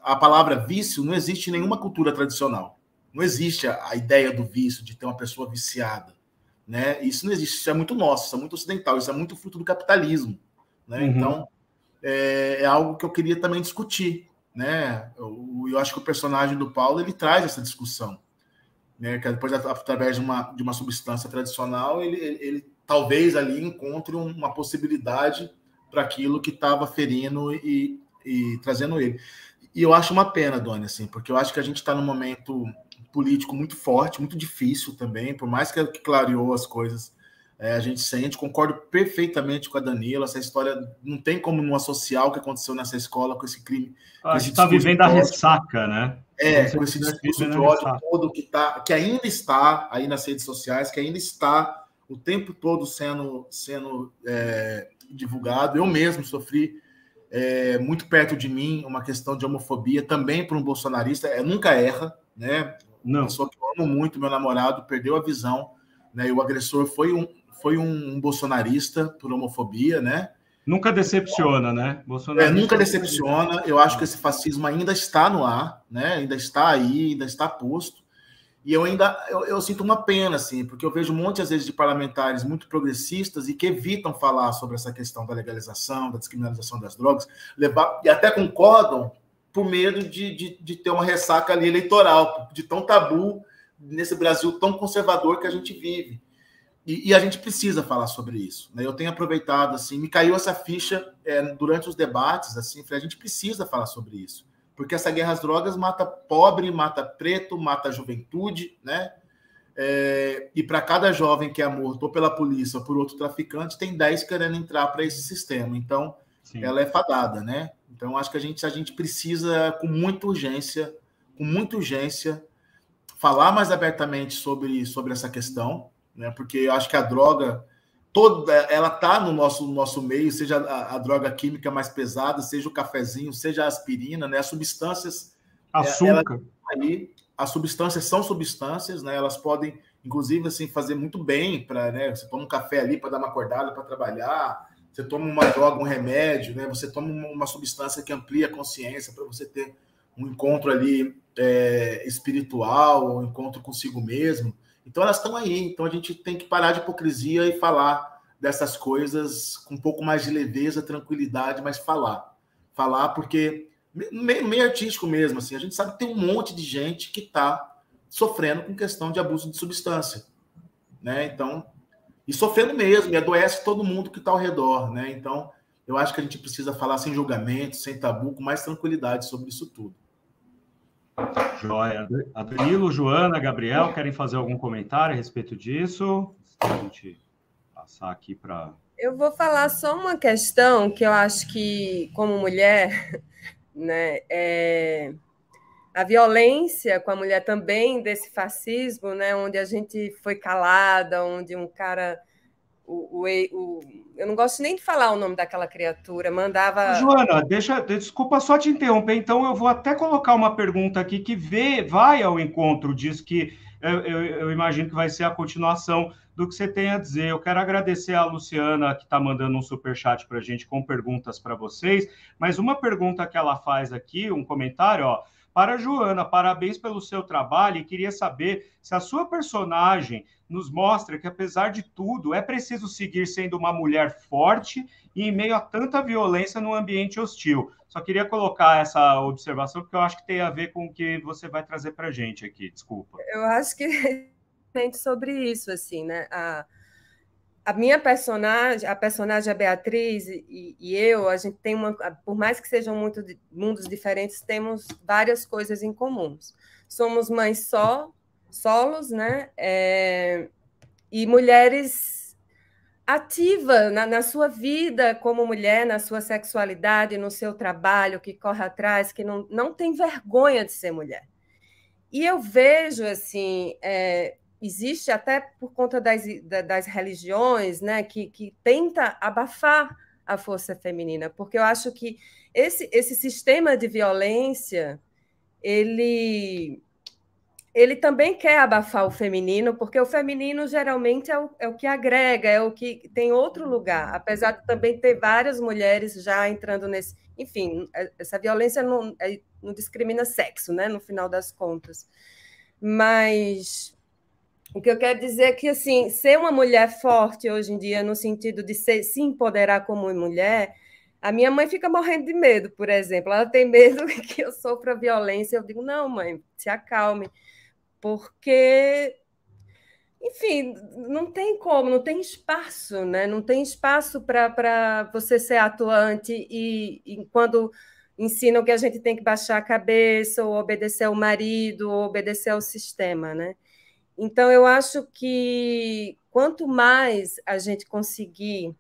A palavra vício não existe em nenhuma cultura tradicional. Não existe a ideia do vício, de ter uma pessoa viciada, né? Isso não existe, isso é muito nosso, isso é muito ocidental, isso é muito fruto do capitalismo, né? Uhum. Então, é algo que eu queria também discutir, né? Eu acho que o personagem do Paulo, ele traz essa discussão, né? Que depois, através de uma substância tradicional, ele talvez ali encontre uma possibilidade para aquilo que estava ferindo e trazendo ele. E eu acho uma pena, Doni, assim, porque eu acho que a gente está num momento político muito forte, muito difícil também, por mais que clareou as coisas, a gente sente, concordo perfeitamente com a Danila, essa história não tem como não associar o que aconteceu nessa escola com esse crime. A gente está vivendo a ressaca, né? Com esse discurso de ódio todo que ainda está aí nas redes sociais, que ainda está o tempo todo sendo divulgado. Eu mesmo sofri muito perto de mim uma questão de homofobia, também por um bolsonarista, nunca erra, né? Não. Uma pessoa que eu amo muito, meu namorado, perdeu a visão, né? E o agressor foi um bolsonarista por homofobia, né? Nunca decepciona, né? Nunca decepciona. Eu acho que esse fascismo ainda está no ar, né? Ainda está aí, ainda está posto. E eu sinto uma pena, assim, porque eu vejo um monte, às vezes, de parlamentares muito progressistas e que evitam falar sobre essa questão da legalização, da descriminalização das drogas, e até concordam por medo de ter uma ressaca ali eleitoral, de tão tabu nesse Brasil tão conservador que a gente vive. E a gente precisa falar sobre isso, né? Eu tenho aproveitado, assim, me caiu essa ficha durante os debates, assim, falei, a gente precisa falar sobre isso. Porque essa guerra às drogas mata pobre, mata preto, mata a juventude, né? E para cada jovem que é morto ou pela polícia ou por outro traficante, tem 10 querendo entrar para esse sistema. Então, sim, ela é fadada, né? Então, acho que a gente precisa, com muita urgência, falar mais abertamente sobre essa questão, né? Porque eu acho que a droga ela está no nosso meio, seja a droga química mais pesada, seja o cafezinho, seja a aspirina, né? As substâncias... Açúcar. As substâncias são substâncias, né? Elas podem, inclusive, assim, fazer muito bem para, né? Você toma um café ali para dar uma acordada, para trabalhar, você toma uma droga, um remédio, né? Você toma uma substância que amplia a consciência para você ter um encontro ali espiritual, um encontro consigo mesmo. Então, elas estão aí. Então, a gente tem que parar de hipocrisia e falar dessas coisas com um pouco mais de leveza, tranquilidade, mas falar. Falar porque, meio artístico mesmo, assim, a gente sabe que tem um monte de gente que está sofrendo com questão de abuso de substância, né? Então, e sofrendo mesmo, e adoece todo mundo que está ao redor, né? Então, eu acho que a gente precisa falar sem julgamento, sem tabu, com mais tranquilidade sobre isso tudo. Joia. Danilo, Joana, Gabriel, querem fazer algum comentário a respeito disso? A gente passar aqui para... Eu vou falar só uma questão que eu acho que, como mulher, né, a violência com a mulher também desse fascismo, né, onde a gente foi calada, onde um cara... eu não gosto nem de falar o nome daquela criatura, mandava... Joana, desculpa só te interromper, então eu vou até colocar uma pergunta aqui que vai ao encontro disso, que eu imagino que vai ser a continuação do que você tem a dizer. Eu quero agradecer a Luciana, que está mandando um superchat para a gente com perguntas para vocês, mas uma pergunta que ela faz aqui, um comentário, ó, para a Joana, parabéns pelo seu trabalho e queria saber se a sua personagem nos mostra que, apesar de tudo, é preciso seguir sendo uma mulher forte e em meio a tanta violência num ambiente hostil. Só queria colocar essa observação, porque eu acho que tem a ver com o que você vai trazer para a gente aqui, desculpa. Eu acho que é sobre isso, assim, né? a minha personagem, a personagem a Beatriz e eu, a gente tem por mais que sejam mundos diferentes, temos várias coisas em comuns. Somos mães solos, né? E mulheres ativas na sua vida como mulher, na sua sexualidade, no seu trabalho, que corre atrás, que não tem vergonha de ser mulher. E eu vejo assim, existe até por conta das religiões, né, que tenta abafar a força feminina, porque eu acho que esse sistema de violência ele também quer abafar o feminino, porque o feminino geralmente é o que agrega, é o que tem outro lugar, apesar de também ter várias mulheres já entrando nesse. Enfim, essa violência não discrimina sexo, né, no final das contas. Mas o que eu quero dizer é que assim, ser uma mulher forte hoje em dia, no sentido de se empoderar como mulher, a minha mãe fica morrendo de medo, por exemplo. Ela tem medo que eu sofra violência. Eu digo, não, mãe, se acalme. Porque, enfim, não tem como, não tem espaço, né? Não tem espaço para você ser atuante e quando ensinam que a gente tem que baixar a cabeça ou obedecer ao marido ou obedecer ao sistema, né? Então, eu acho que quanto mais a gente conseguir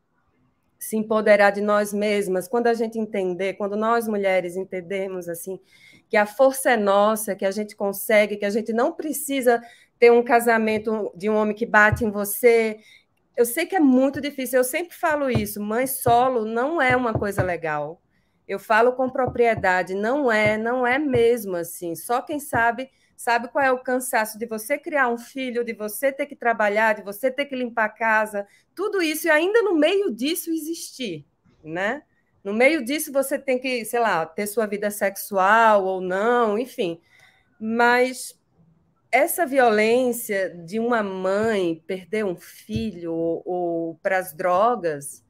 se empoderar de nós mesmas, quando a gente entender, quando nós mulheres entendermos assim, que a força é nossa, que a gente consegue, que a gente não precisa ter um casamento de um homem que bate em você. Eu sei que é muito difícil, eu sempre falo isso, mãe solo não é uma coisa legal. Eu falo com propriedade, não é mesmo assim. Só quem sabe qual é o cansaço de você criar um filho, de você ter que trabalhar, de você ter que limpar a casa, tudo isso, e ainda no meio disso existir, né? No meio disso você tem que, sei lá, ter sua vida sexual ou não, enfim. Mas essa violência de uma mãe perder um filho ou para as drogas,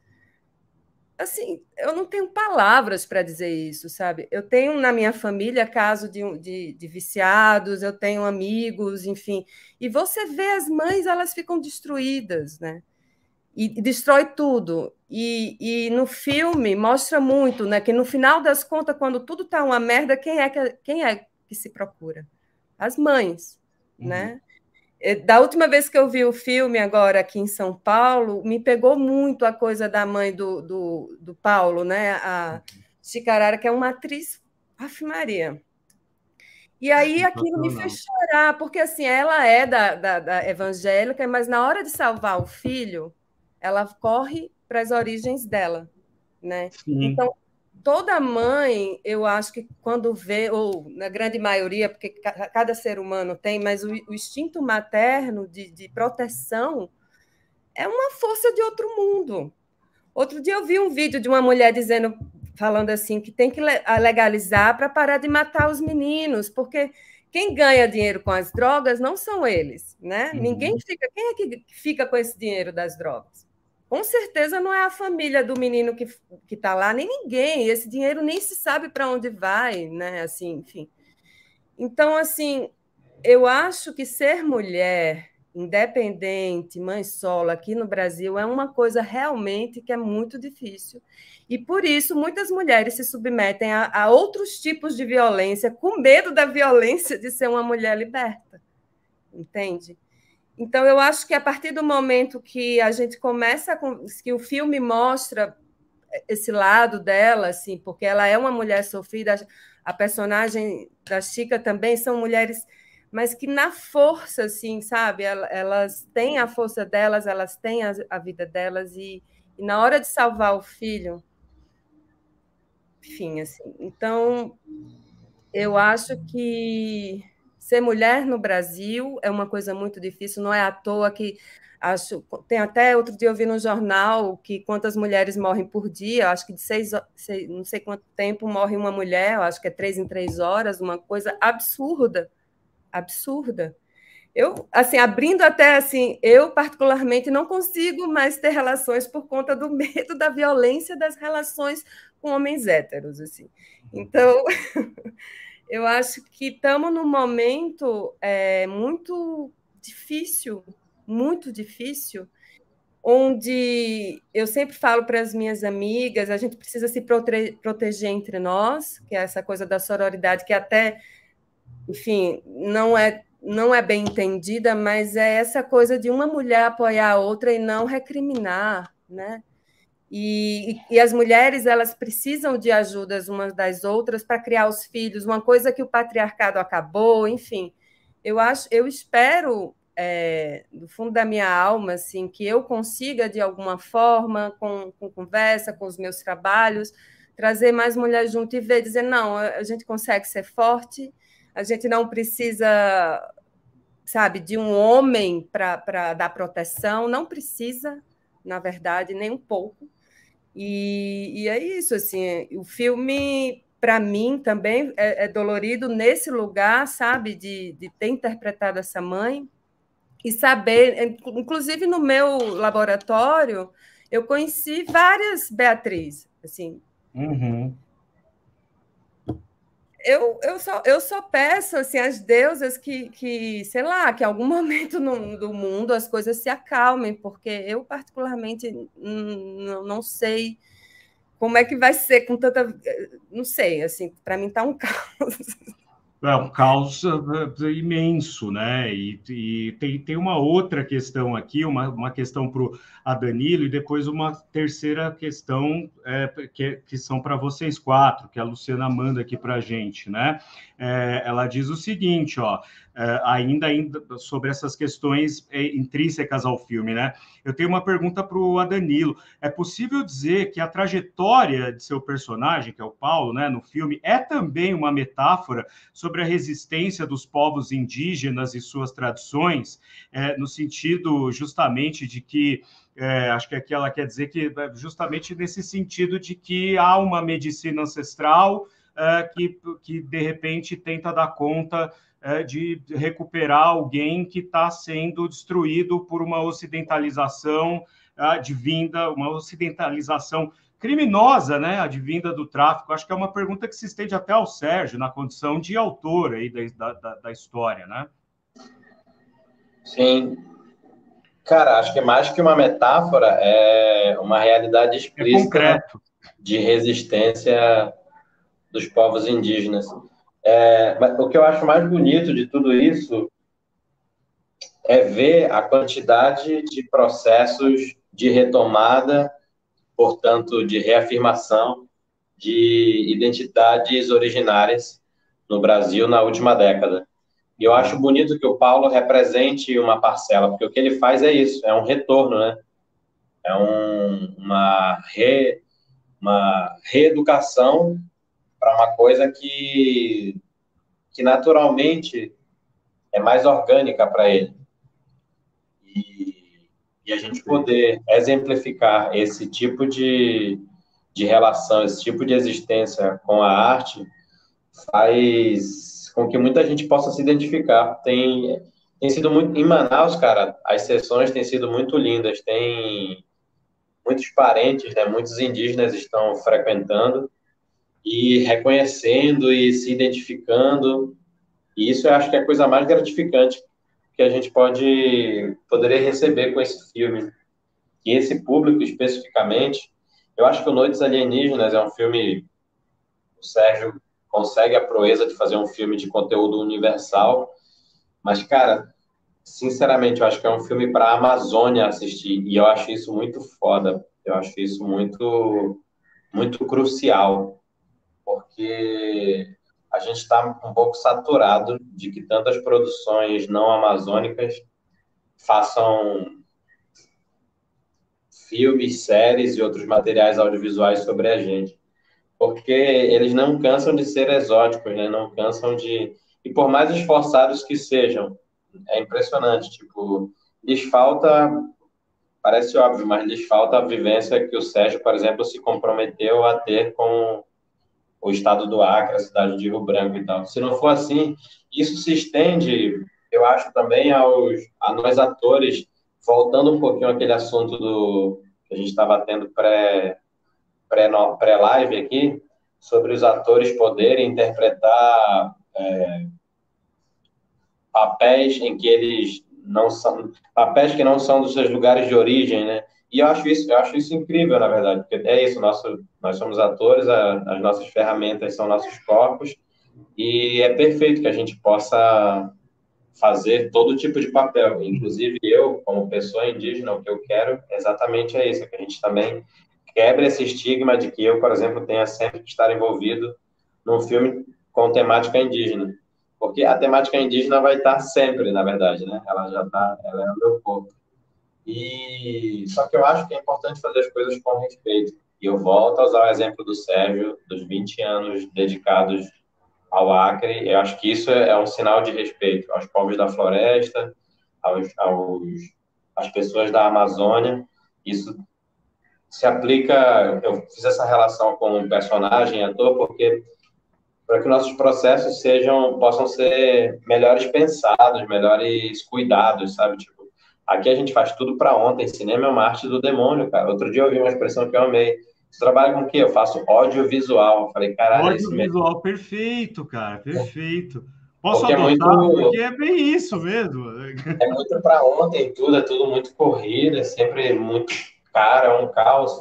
assim, eu não tenho palavras para dizer isso, sabe? Eu tenho na minha família caso de viciados, eu tenho amigos, enfim. E você vê as mães, elas ficam destruídas, né? E destrói tudo. E no filme mostra muito, né? Que no final das contas, quando tudo está uma merda, quem é que se procura? As mães, né? Da última vez que eu vi o filme, agora aqui em São Paulo, me pegou muito a coisa da mãe do Paulo, né? A Chicarara, que é uma atriz, Ave Maria. E aí aquilo me fez chorar, porque assim, ela é da evangélica, mas na hora de salvar o filho, ela corre para as origens dela, né? Sim. Então, toda mãe, eu acho que quando vê, ou na grande maioria, porque cada ser humano tem, mas o instinto materno de proteção é uma força de outro mundo. Outro dia eu vi um vídeo de uma mulher falando assim, que tem que legalizar para parar de matar os meninos, porque quem ganha dinheiro com as drogas não são eles, né? Ninguém fica. Quem é que fica com esse dinheiro das drogas? Com certeza não é a família do menino que está lá, nem ninguém. Esse dinheiro nem se sabe para onde vai, né? Assim, enfim. Então, assim, eu acho que ser mulher, independente, mãe solo, aqui no Brasil, é uma coisa realmente que é muito difícil. E por isso muitas mulheres se submetem a outros tipos de violência, com medo da violência de ser uma mulher liberta. Entende? Então, eu acho que a partir do momento que a gente começa, que o filme mostra esse lado dela, assim, porque ela é uma mulher sofrida, a personagem da Chica também são mulheres, mas que na força, assim, sabe? Elas têm a força delas, elas têm a vida delas, e na hora de salvar o filho, enfim, assim. Então, eu acho que ser mulher no Brasil é uma coisa muito difícil, não é à toa que tem até outro dia eu vi no jornal que quantas mulheres morrem por dia, acho que de não sei quanto tempo morre uma mulher, acho que é 3 em 3 horas, uma coisa absurda, absurda. Eu, assim, abrindo até assim, eu particularmente não consigo mais ter relações por conta do medo da violência das relações com homens héteros, assim. Então, eu acho que estamos num momento muito difícil, onde eu sempre falo para as minhas amigas, a gente precisa se proteger entre nós, que é essa coisa da sororidade, que até, enfim, não é bem entendida, mas é essa coisa de uma mulher apoiar a outra e não recriminar, né? E as mulheres, elas precisam de ajudas umas das outras para criar os filhos, uma coisa que o patriarcado acabou, enfim. Eu espero, do fundo da minha alma, assim, que eu consiga, de alguma forma, com conversa, com os meus trabalhos, trazer mais mulheres junto e ver, dizer, não, a gente consegue ser forte, a gente não precisa, sabe, de um homem para dar proteção, não precisa, na verdade, nem um pouco. E é isso, assim, o filme, para mim, também é dolorido nesse lugar, sabe, de ter interpretado essa mãe e saber, inclusive no meu laboratório, eu conheci várias Beatriz, assim. Uhum. Eu só peço assim, às deusas que, sei lá, que em algum momento do mundo as coisas se acalmem, porque eu, particularmente, não sei como é que vai ser com tanta... Não sei, assim, para mim está um caos. É um caos imenso, né? E tem uma outra questão aqui, uma questão para o Danilo, e depois uma terceira questão que são para vocês quatro, que a Luciana manda aqui para a gente, né? Ela diz o seguinte, ó, ainda sobre essas questões intrínsecas ao filme, né? Eu tenho uma pergunta para o Danilo. É possível dizer que a trajetória de seu personagem, que é o Paulo, né, no filme, é também uma metáfora sobre a resistência dos povos indígenas e suas tradições, no sentido justamente de que, acho que aqui ela quer dizer que justamente nesse sentido de que há uma medicina ancestral que de repente tenta dar conta de recuperar alguém que está sendo destruído por uma ocidentalização advinda, uma ocidentalização criminosa, né, advinda do tráfico. Acho que é uma pergunta que se estende até ao Sérgio, na condição de autor aí da história, né? Sim. Cara, acho que mais que uma metáfora, é uma realidade explícita de resistência dos povos indígenas. Mas o que eu acho mais bonito de tudo isso é ver a quantidade de processos de retomada, portanto, de reafirmação de identidades originárias no Brasil na última década. E eu acho bonito que o Paulo represente uma parcela, porque o que ele faz é isso, é um retorno, né? É uma reeducação para uma coisa que naturalmente é mais orgânica para ele. E a gente poder exemplificar esse tipo de relação, esse tipo de existência com a arte, faz com que muita gente possa se identificar. Tem sido muito... Em Manaus, cara, as sessões têm sido muito lindas. Tem muitos parentes, né? Muitos indígenas estão frequentando e reconhecendo e se identificando. E isso eu acho que é a coisa mais gratificante que a gente poderia receber com esse filme. E esse público, especificamente, eu acho que o Noites Alienígenas é um filme... O Sérgio consegue a proeza de fazer um filme de conteúdo universal, mas, cara, sinceramente, eu acho que é um filme para a Amazônia assistir, e eu acho isso muito foda, eu acho isso muito, muito crucial, porque a gente está um pouco saturado de que tantas produções não amazônicas façam filmes, séries e outros materiais audiovisuais sobre a gente. Porque eles não cansam de ser exóticos, né? Não cansam de... E por mais esforçados que sejam, é impressionante, tipo, lhes falta, parece óbvio, mas lhes falta a vivência que o Sérgio, por exemplo, se comprometeu a ter com o estado do Acre, a cidade de Rio Branco e tal. Se não for assim, isso se estende, eu acho, também a nós atores, voltando um pouquinho àquele assunto que a gente estava tendo pré-live aqui, sobre os atores poderem interpretar papéis em que eles não são, papéis que não são dos seus lugares de origem, né? E eu acho isso incrível, na verdade, porque é isso, nós somos atores, as nossas ferramentas são nossos corpos, e é perfeito que a gente possa fazer todo tipo de papel. Inclusive eu, como pessoa indígena, o que eu quero exatamente é isso, que a gente também quebre esse estigma de que eu, por exemplo, tenha sempre que estar envolvido num filme com temática indígena. Porque a temática indígena vai estar sempre, na verdade, né? Ela é o meu corpo. E só que eu acho que é importante fazer as coisas com respeito. E eu volto a usar o exemplo do Sérgio, dos 20 anos dedicados ao Acre. Eu acho que isso é um sinal de respeito aos povos da floresta, às pessoas da Amazônia. Isso se aplica. Eu fiz essa relação com um personagem, ator, porque para que nossos processos possam ser melhores pensados, melhores cuidados, sabe? Tipo, aqui a gente faz tudo para ontem. Cinema é uma arte do demônio, cara. Outro dia eu ouvi uma expressão que eu amei. Você trabalha com o quê? Eu faço audiovisual. Eu falei, caralho, é isso mesmo. Audiovisual, perfeito, cara, perfeito. Posso Porque adotar? Porque é bem isso mesmo. É muito para ontem tudo, é tudo muito corrido, é sempre muito caro, é um caos.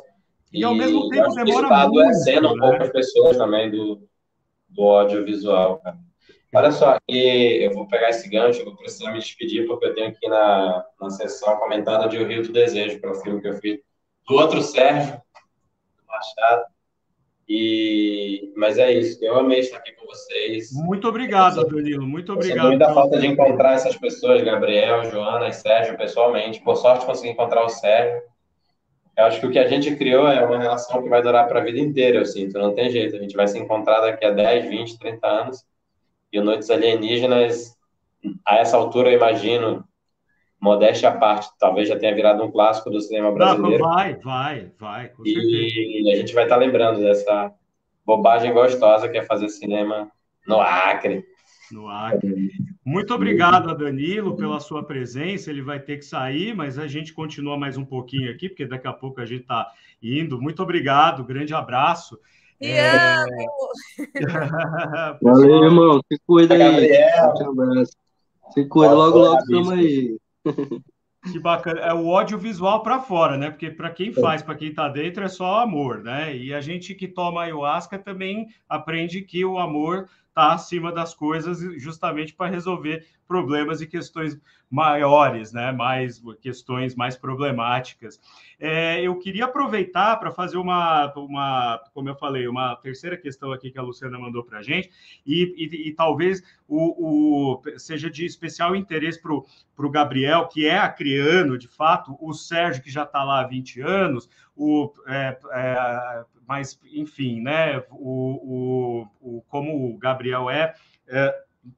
E ao mesmo tempo acho que demora isso está muito, adoecendo um né? pouco as pessoas também do audiovisual, cara. Olha só, e eu vou pegar esse gancho, eu vou precisar me despedir, porque eu tenho aqui na sessão comentada de O Rio do Desejo, que é o filme que eu fiz do outro Sérgio, do Machado. Mas é isso, eu amei estar aqui com vocês. Muito obrigado, Danilo, muito Eu sinto obrigado. muita falta de encontrar essas pessoas, Gabriel, Joana e Sérgio, pessoalmente. Por sorte, consegui encontrar o Sérgio. Eu acho que o que a gente criou é uma relação que vai durar para a vida inteira, eu sinto, não tem jeito. A gente vai se encontrar daqui a 10, 20, 30 anos. E o Noites Alienígenas, a essa altura, eu imagino, modéstia à parte, talvez já tenha virado um clássico do cinema brasileiro. Vai, com certeza. E a gente vai estar lembrando dessa bobagem gostosa que é fazer cinema no Acre. No Acre. Muito obrigado, Danilo, pela sua presença. Ele vai ter que sair, mas a gente continua mais um pouquinho aqui, porque daqui a pouco a gente está indo. Muito obrigado, grande abraço. Valeu, irmão. Se cuida aí. Gabriel. Se cuida, logo estamos aí. Que bacana. É o audiovisual para fora, né? Porque para quem faz, para quem está dentro, é só amor, né? E a gente que toma ayahuasca também aprende que o amor está acima das coisas justamente para resolver problemas e questões maiores, né? Questões mais problemáticas. Eu queria aproveitar para fazer como eu falei, uma terceira questão aqui que a Luciana mandou para a gente, e talvez seja de especial interesse para o Gabriel, que é acreano, de fato, o Sérgio, que já está lá há 20 anos, mas, enfim, né, como o Gabriel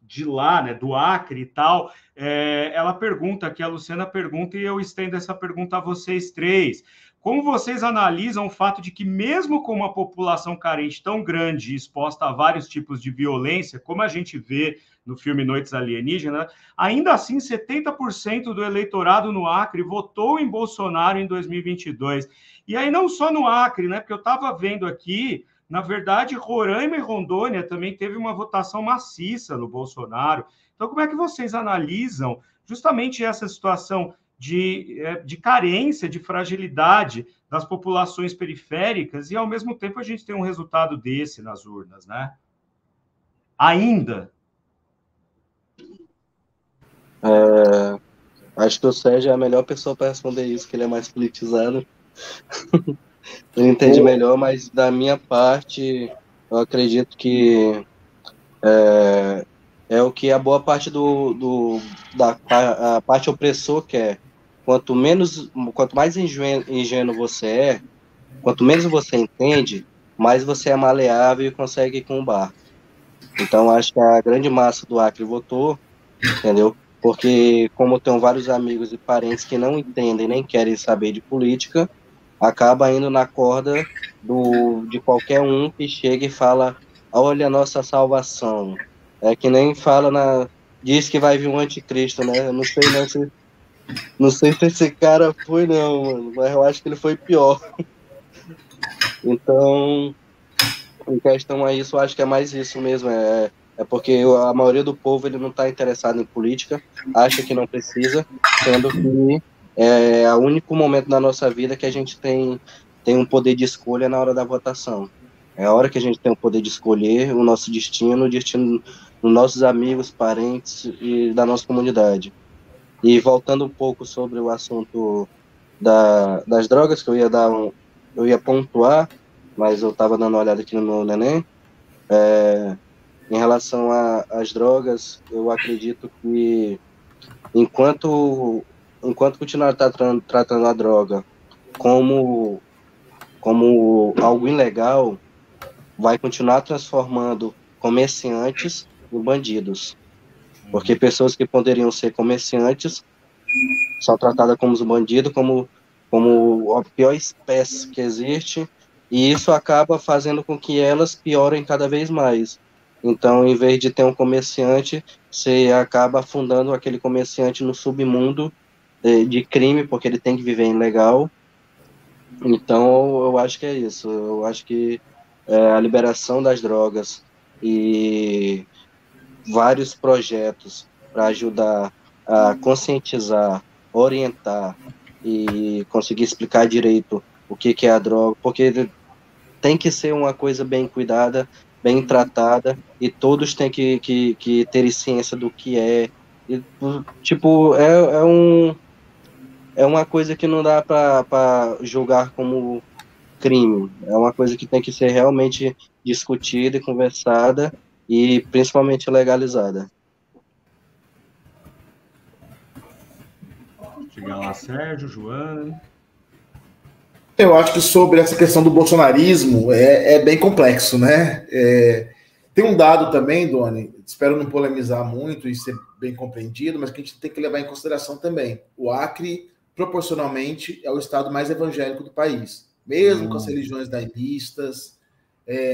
de lá, né, do Acre e tal, ela pergunta, que a Luciana pergunta, e eu estendo essa pergunta a vocês três. Como vocês analisam o fato de que, mesmo com uma população carente tão grande e exposta a vários tipos de violência, como a gente vê no filme Noites Alienígenas, ainda assim 70% do eleitorado no Acre votou em Bolsonaro em 2022. E aí não só no Acre, né? Porque eu estava vendo aqui, na verdade, Roraima e Rondônia também teve uma votação maciça no Bolsonaro. Então, como é que vocês analisam justamente essa situação de carência, de fragilidade das populações periféricas e, ao mesmo tempo, a gente tem um resultado desse nas urnas, né? Ainda. Acho que o Sérgio é a melhor pessoa para responder isso, que ele é mais politizado. Ele entende melhor, mas da minha parte, eu acredito que é o que a boa parte a parte opressor quer. Quanto mais ingênuo você é, quanto menos você entende, mais você é maleável e consegue ir com o barco. Então, acho que a grande massa do Acre votou, entendeu? Porque, como eu tenho vários amigos e parentes que não entendem nem querem saber de política, acaba indo na corda de qualquer um que chega e fala: olha a nossa salvação. É que nem fala diz que vai vir um anticristo, né? Eu não sei se esse cara foi, não, mano, mas eu acho que ele foi pior. Então, em questão a isso, eu acho que é mais isso mesmo. É porque a maioria do povo ele não está interessado em política, acha que não precisa, sendo que é o único momento da nossa vida que a gente tem um poder de escolha na hora da votação. É a hora que a gente tem o poder de escolher o nosso destino, o destino dos nossos amigos, parentes e da nossa comunidade. E voltando um pouco sobre o assunto das drogas, que eu ia pontuar, mas eu estava dando uma olhada aqui no meu neném. Em relação às drogas, eu acredito que enquanto continuar tratando a droga como algo ilegal, vai continuar transformando comerciantes em bandidos. Porque pessoas que poderiam ser comerciantes são tratadas como bandidos, como a pior espécie que existe, e isso acaba fazendo com que elas piorem cada vez mais. Então, em vez de ter um comerciante, você acaba afundando aquele comerciante no submundo de crime, porque ele tem que viver ilegal. Então, eu acho que é isso. Eu acho que a liberação das drogas e vários projetos para ajudar a conscientizar, orientar e conseguir explicar direito o que é a droga, porque tem que ser uma coisa bem cuidada, bem tratada, e todos têm que ter ciência do que é. E, tipo, é uma coisa que não dá para julgar como crime. É uma coisa que tem que ser realmente discutida e conversada, e principalmente legalizada. Chega lá, Sérgio, Joana. Eu acho que sobre essa questão do bolsonarismo é bem complexo, né? Tem um dado também, Doni, espero não polemizar muito e ser bem compreendido, mas que a gente tem que levar em consideração também. O Acre, proporcionalmente, é o estado mais evangélico do país, mesmo com as religiões daimistas,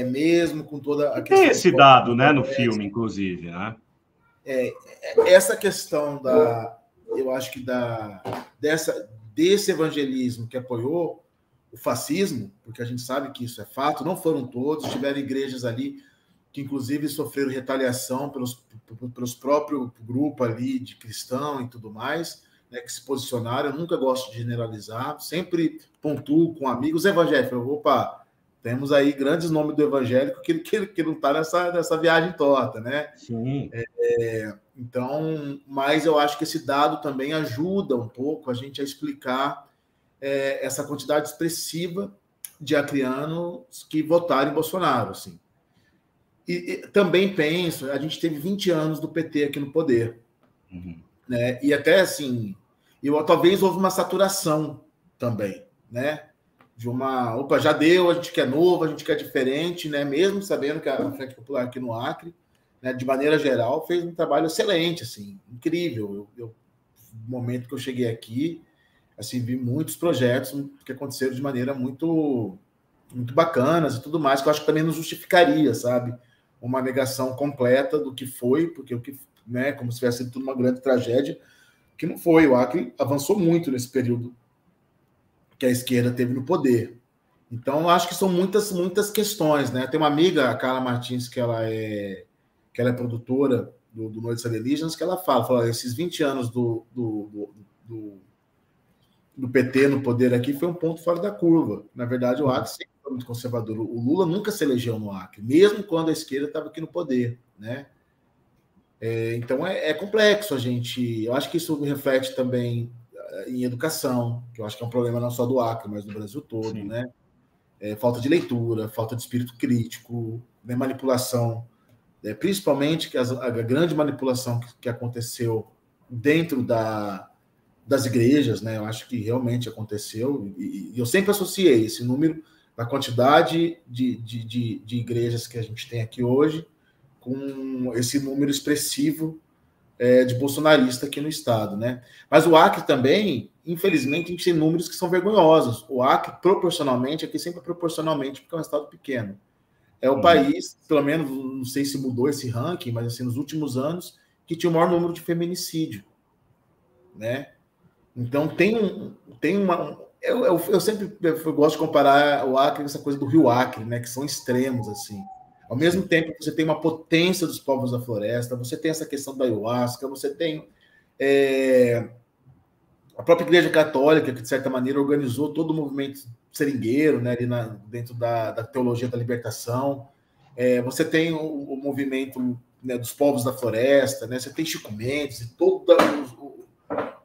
mesmo com toda a questão... Tem esse dado, né, no filme, inclusive, né? Essa questão eu acho que desse evangelismo que apoiou o fascismo, porque a gente sabe que isso é fato, não foram todos, tiveram igrejas ali que inclusive sofreram retaliação pelos próprios grupos ali de cristão e tudo mais, né, que se posicionaram. Eu nunca gosto de generalizar, sempre pontuo com amigos evangélicos. Opa, temos aí grandes nomes do evangélico que não está nessa viagem torta, né? Sim. Então, mas eu acho que esse dado também ajuda um pouco a gente a explicar essa quantidade expressiva de acreanos que votaram em Bolsonaro, assim. E também penso, a gente teve 20 anos do PT aqui no poder, né? E até assim, talvez houve uma saturação também, né? De opa, já deu, a gente quer novo, a gente quer diferente, né? Mesmo sabendo que a Frente Popular aqui no Acre, né, de maneira geral, fez um trabalho excelente, assim, incrível. No momento que eu cheguei aqui, assim, vi muitos projetos que aconteceram de maneira muito, muito bacanas e tudo mais, que eu acho que também não justificaria, sabe? Uma negação completa do que foi, porque né, como se tivesse sido tudo uma grande tragédia, que não foi. O Acre avançou muito nesse período que a esquerda teve no poder. Então, eu acho que são muitas, muitas questões, né? Tem uma amiga, a Carla Martins, que ela é produtora do Noites Alienígenas, que ela fala esses 20 anos do PT no poder aqui foi um ponto fora da curva. Na verdade, o Acre sempre foi muito conservador. O Lula nunca se elegeu no Acre, mesmo quando a esquerda estava aqui no poder, né? Então é complexo a gente... Eu acho que isso reflete também em educação, que eu acho que é um problema não só do Acre, mas do Brasil todo, sim, né? Falta de leitura, falta de espírito crítico, né? Manipulação, principalmente a grande manipulação que aconteceu dentro das igrejas, né? Eu acho que realmente aconteceu, e eu sempre associei esse número, a quantidade de igrejas que a gente tem aqui hoje, com esse número expressivo de bolsonarista aqui no estado, né? Mas o Acre também, infelizmente, a gente tem números que são vergonhosos. O Acre, proporcionalmente, aqui sempre proporcionalmente, porque é um estado pequeno. É o país, pelo menos, não sei se mudou esse ranking, mas assim, nos últimos anos, que tinha o maior número de feminicídio, né? Então, tem uma... Eu sempre gosto de comparar o Acre com essa coisa do Rio Acre, né? Que são extremos, assim. Ao mesmo tempo que você tem uma potência dos povos da floresta, você tem essa questão da ayahuasca, você tem a própria Igreja Católica, que de certa maneira organizou todo o movimento seringueiro, né, ali dentro da teologia da libertação. Você tem o movimento, né, dos povos da floresta, né, você tem Chico Mendes e todos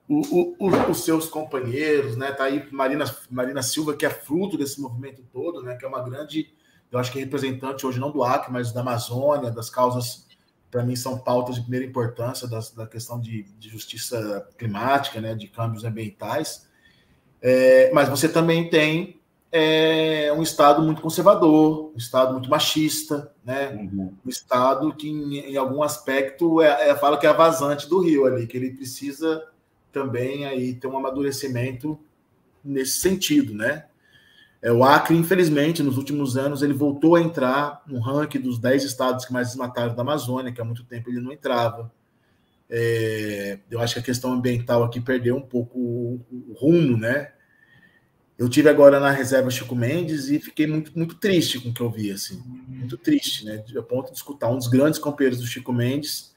os seus companheiros, né? Tá aí Marina Silva, que é fruto desse movimento todo, né? Que é uma grande, eu acho que é representante hoje não do Acre, mas da Amazônia, das causas, para mim, são pautas de primeira importância da questão de justiça climática, né? De câmbios ambientais. Mas você também tem um Estado muito conservador, um Estado muito machista, né? Um Estado que, em algum aspecto, fala que é a vazante do rio ali, que ele precisa também aí ter um amadurecimento nesse sentido, né? O Acre, infelizmente, nos últimos anos, ele voltou a entrar no ranking dos 10 estados que mais desmataram da Amazônia, que há muito tempo ele não entrava. Eu acho que a questão ambiental aqui perdeu um pouco o rumo, né? Eu tive agora na reserva Chico Mendes e fiquei muito, muito triste com o que eu vi, assim. Muito triste, né? A ponto de escutar um dos grandes companheiros do Chico Mendes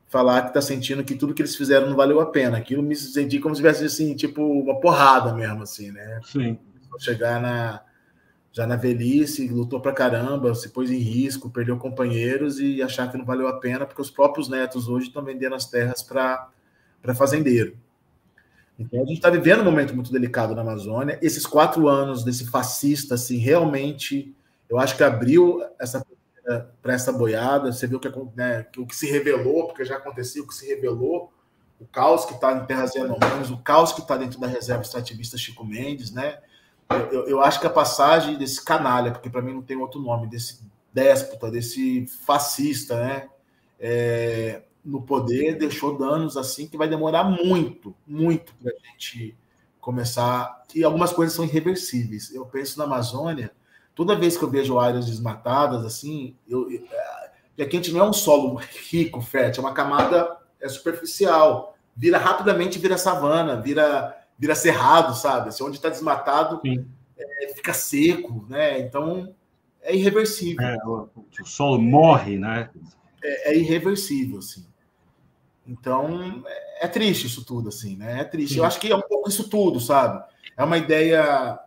falar que está sentindo que tudo que eles fizeram não valeu a pena. Aquilo me senti como se tivesse, assim, tipo, uma porrada mesmo, assim, né? Sim. Chegar já na velhice, lutou pra caramba, se pôs em risco, perdeu companheiros e achar que não valeu a pena, porque os próprios netos hoje estão vendendo as terras para fazendeiro. Então, a gente está vivendo um momento muito delicado na Amazônia. Esses 4 anos desse fascista, assim, realmente, eu acho que abriu para essa boiada. Você viu o que se revelou, porque já acontecia o que se revelou, o caos que está em terras Yanomamis, o caos que está dentro da reserva extrativista Chico Mendes, né? Eu acho que a passagem desse canalha, porque para mim não tem outro nome, desse déspota, desse fascista, né? No poder, deixou danos assim que vai demorar muito, muito para a gente começar. E algumas coisas são irreversíveis. Eu penso na Amazônia, toda vez que eu vejo áreas desmatadas, assim, e aqui a gente não é um solo rico, fértil, é uma camada superficial. Rapidamente vira savana, vira cerrado, sabe? Assim, onde está desmatado, fica seco, né? Então, é irreversível. O solo morre, né? É irreversível, assim. Então, é triste isso tudo, assim, né? É triste. Sim. Eu acho que é um pouco isso tudo, sabe? É uma ideia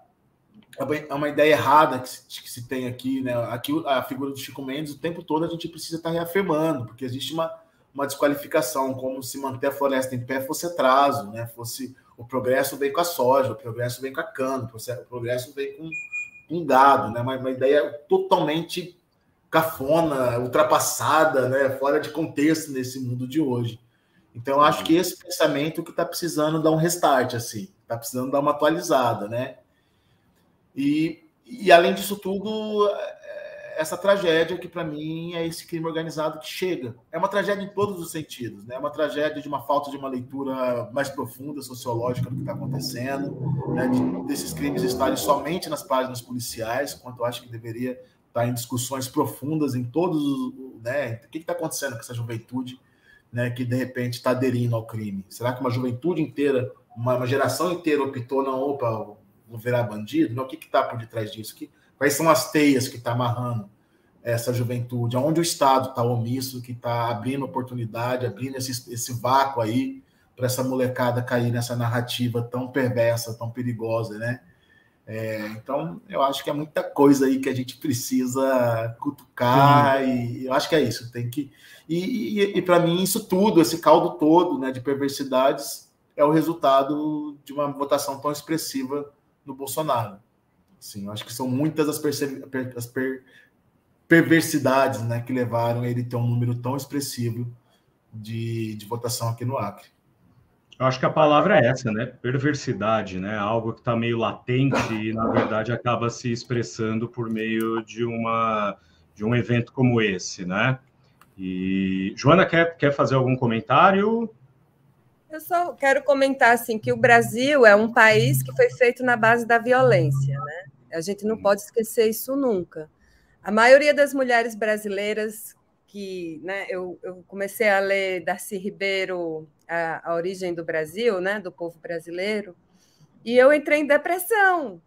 errada que se tem aqui, né? Aqui a figura do Chico Mendes, o tempo todo a gente precisa estar reafirmando, porque existe uma desqualificação, como se manter a floresta em pé fosse atraso, né? Fosse o progresso vem com a soja, o progresso vem com a cana, o progresso vem com gado, né? Uma ideia totalmente cafona, ultrapassada, né? Fora de contexto nesse mundo de hoje. Então, eu acho que esse pensamento que está precisando dar um restart, assim, está precisando dar uma atualizada, né? E além disso tudo, essa tragédia que, para mim, é esse crime organizado que chega. É uma tragédia em todos os sentidos, né? É uma tragédia de uma falta de uma leitura mais profunda, sociológica do que está acontecendo, né? Desses crimes estarem somente nas páginas policiais, quanto eu acho que deveria estar em discussões profundas em todos os... né? O que está acontecendo com essa juventude, né, que de repente está aderindo ao crime? Será que uma juventude inteira, uma geração inteira optou, não, opa, vou virar bandido? Não, o que está por detrás disso? Quais são as teias que está amarrando essa juventude? Onde o Estado está omisso, que está abrindo oportunidade, abrindo esse vácuo aí para essa molecada cair nessa narrativa tão perversa, tão perigosa, né? Então, eu acho que é muita coisa aí que a gente precisa cutucar, e eu acho que é isso. Tem que... E para mim, isso tudo, esse caldo todo, né, de perversidades, é o resultado de uma votação tão expressiva no Bolsonaro. Assim, eu acho que são muitas as perversidades, né, que levaram ele a ter um número tão expressivo de votação aqui no Acre. Eu acho que a palavra é essa, né? Perversidade, né? Algo que está meio latente e, na verdade, acaba se expressando por meio de um evento como esse, né? E Joana, quer fazer algum comentário? Eu só quero comentar assim que o Brasil é um país que foi feito na base da violência, né? A gente não pode esquecer isso nunca. A maioria das mulheres brasileiras que, né, eu comecei a ler Darcy Ribeiro, a Origem do Brasil, né, do povo brasileiro, e eu entrei em depressão.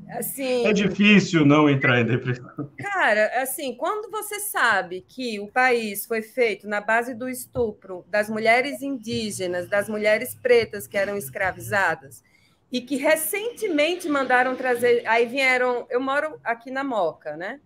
Assim, É difícil não entrar em depressão. cara, assim, quando você sabe que o país foi feito na base do estupro das mulheres indígenas, das mulheres pretas que eram escravizadas, e que recentemente mandaram trazer. Aí vieram. Eu moro aqui na Moca, né?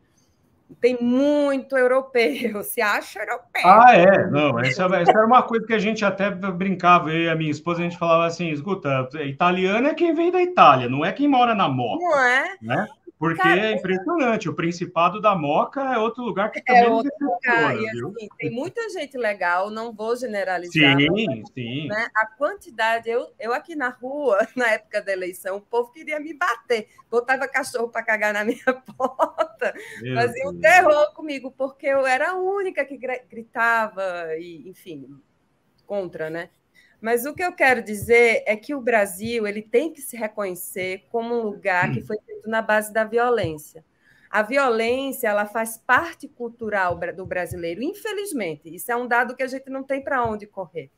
Tem muito europeu, se acha europeu. Ah, é. Não, essa era uma coisa que a gente até brincava, eu e a minha esposa, a gente falava assim, escuta, italiano é quem vem da Itália, não é quem mora na Moca, Não é? né? Porque Cara, é impressionante, o Principado da Moca é outro lugar que é também nos outro lugar. decepciona, E viu? assim, tem muita gente legal, não vou generalizar, Sim, sim. né? A quantidade, eu aqui na rua, na época da eleição, o povo queria me bater, botava cachorro para cagar na minha porta, Meu fazia um Deus. terror comigo, porque eu era a única que gritava, e, enfim, contra, né? Mas o que eu quero dizer é que o Brasil ele tem que se reconhecer como um lugar que foi feito na base da violência. A violência ela faz parte cultural do brasileiro, infelizmente. Isso é um dado que a gente não tem para onde correr,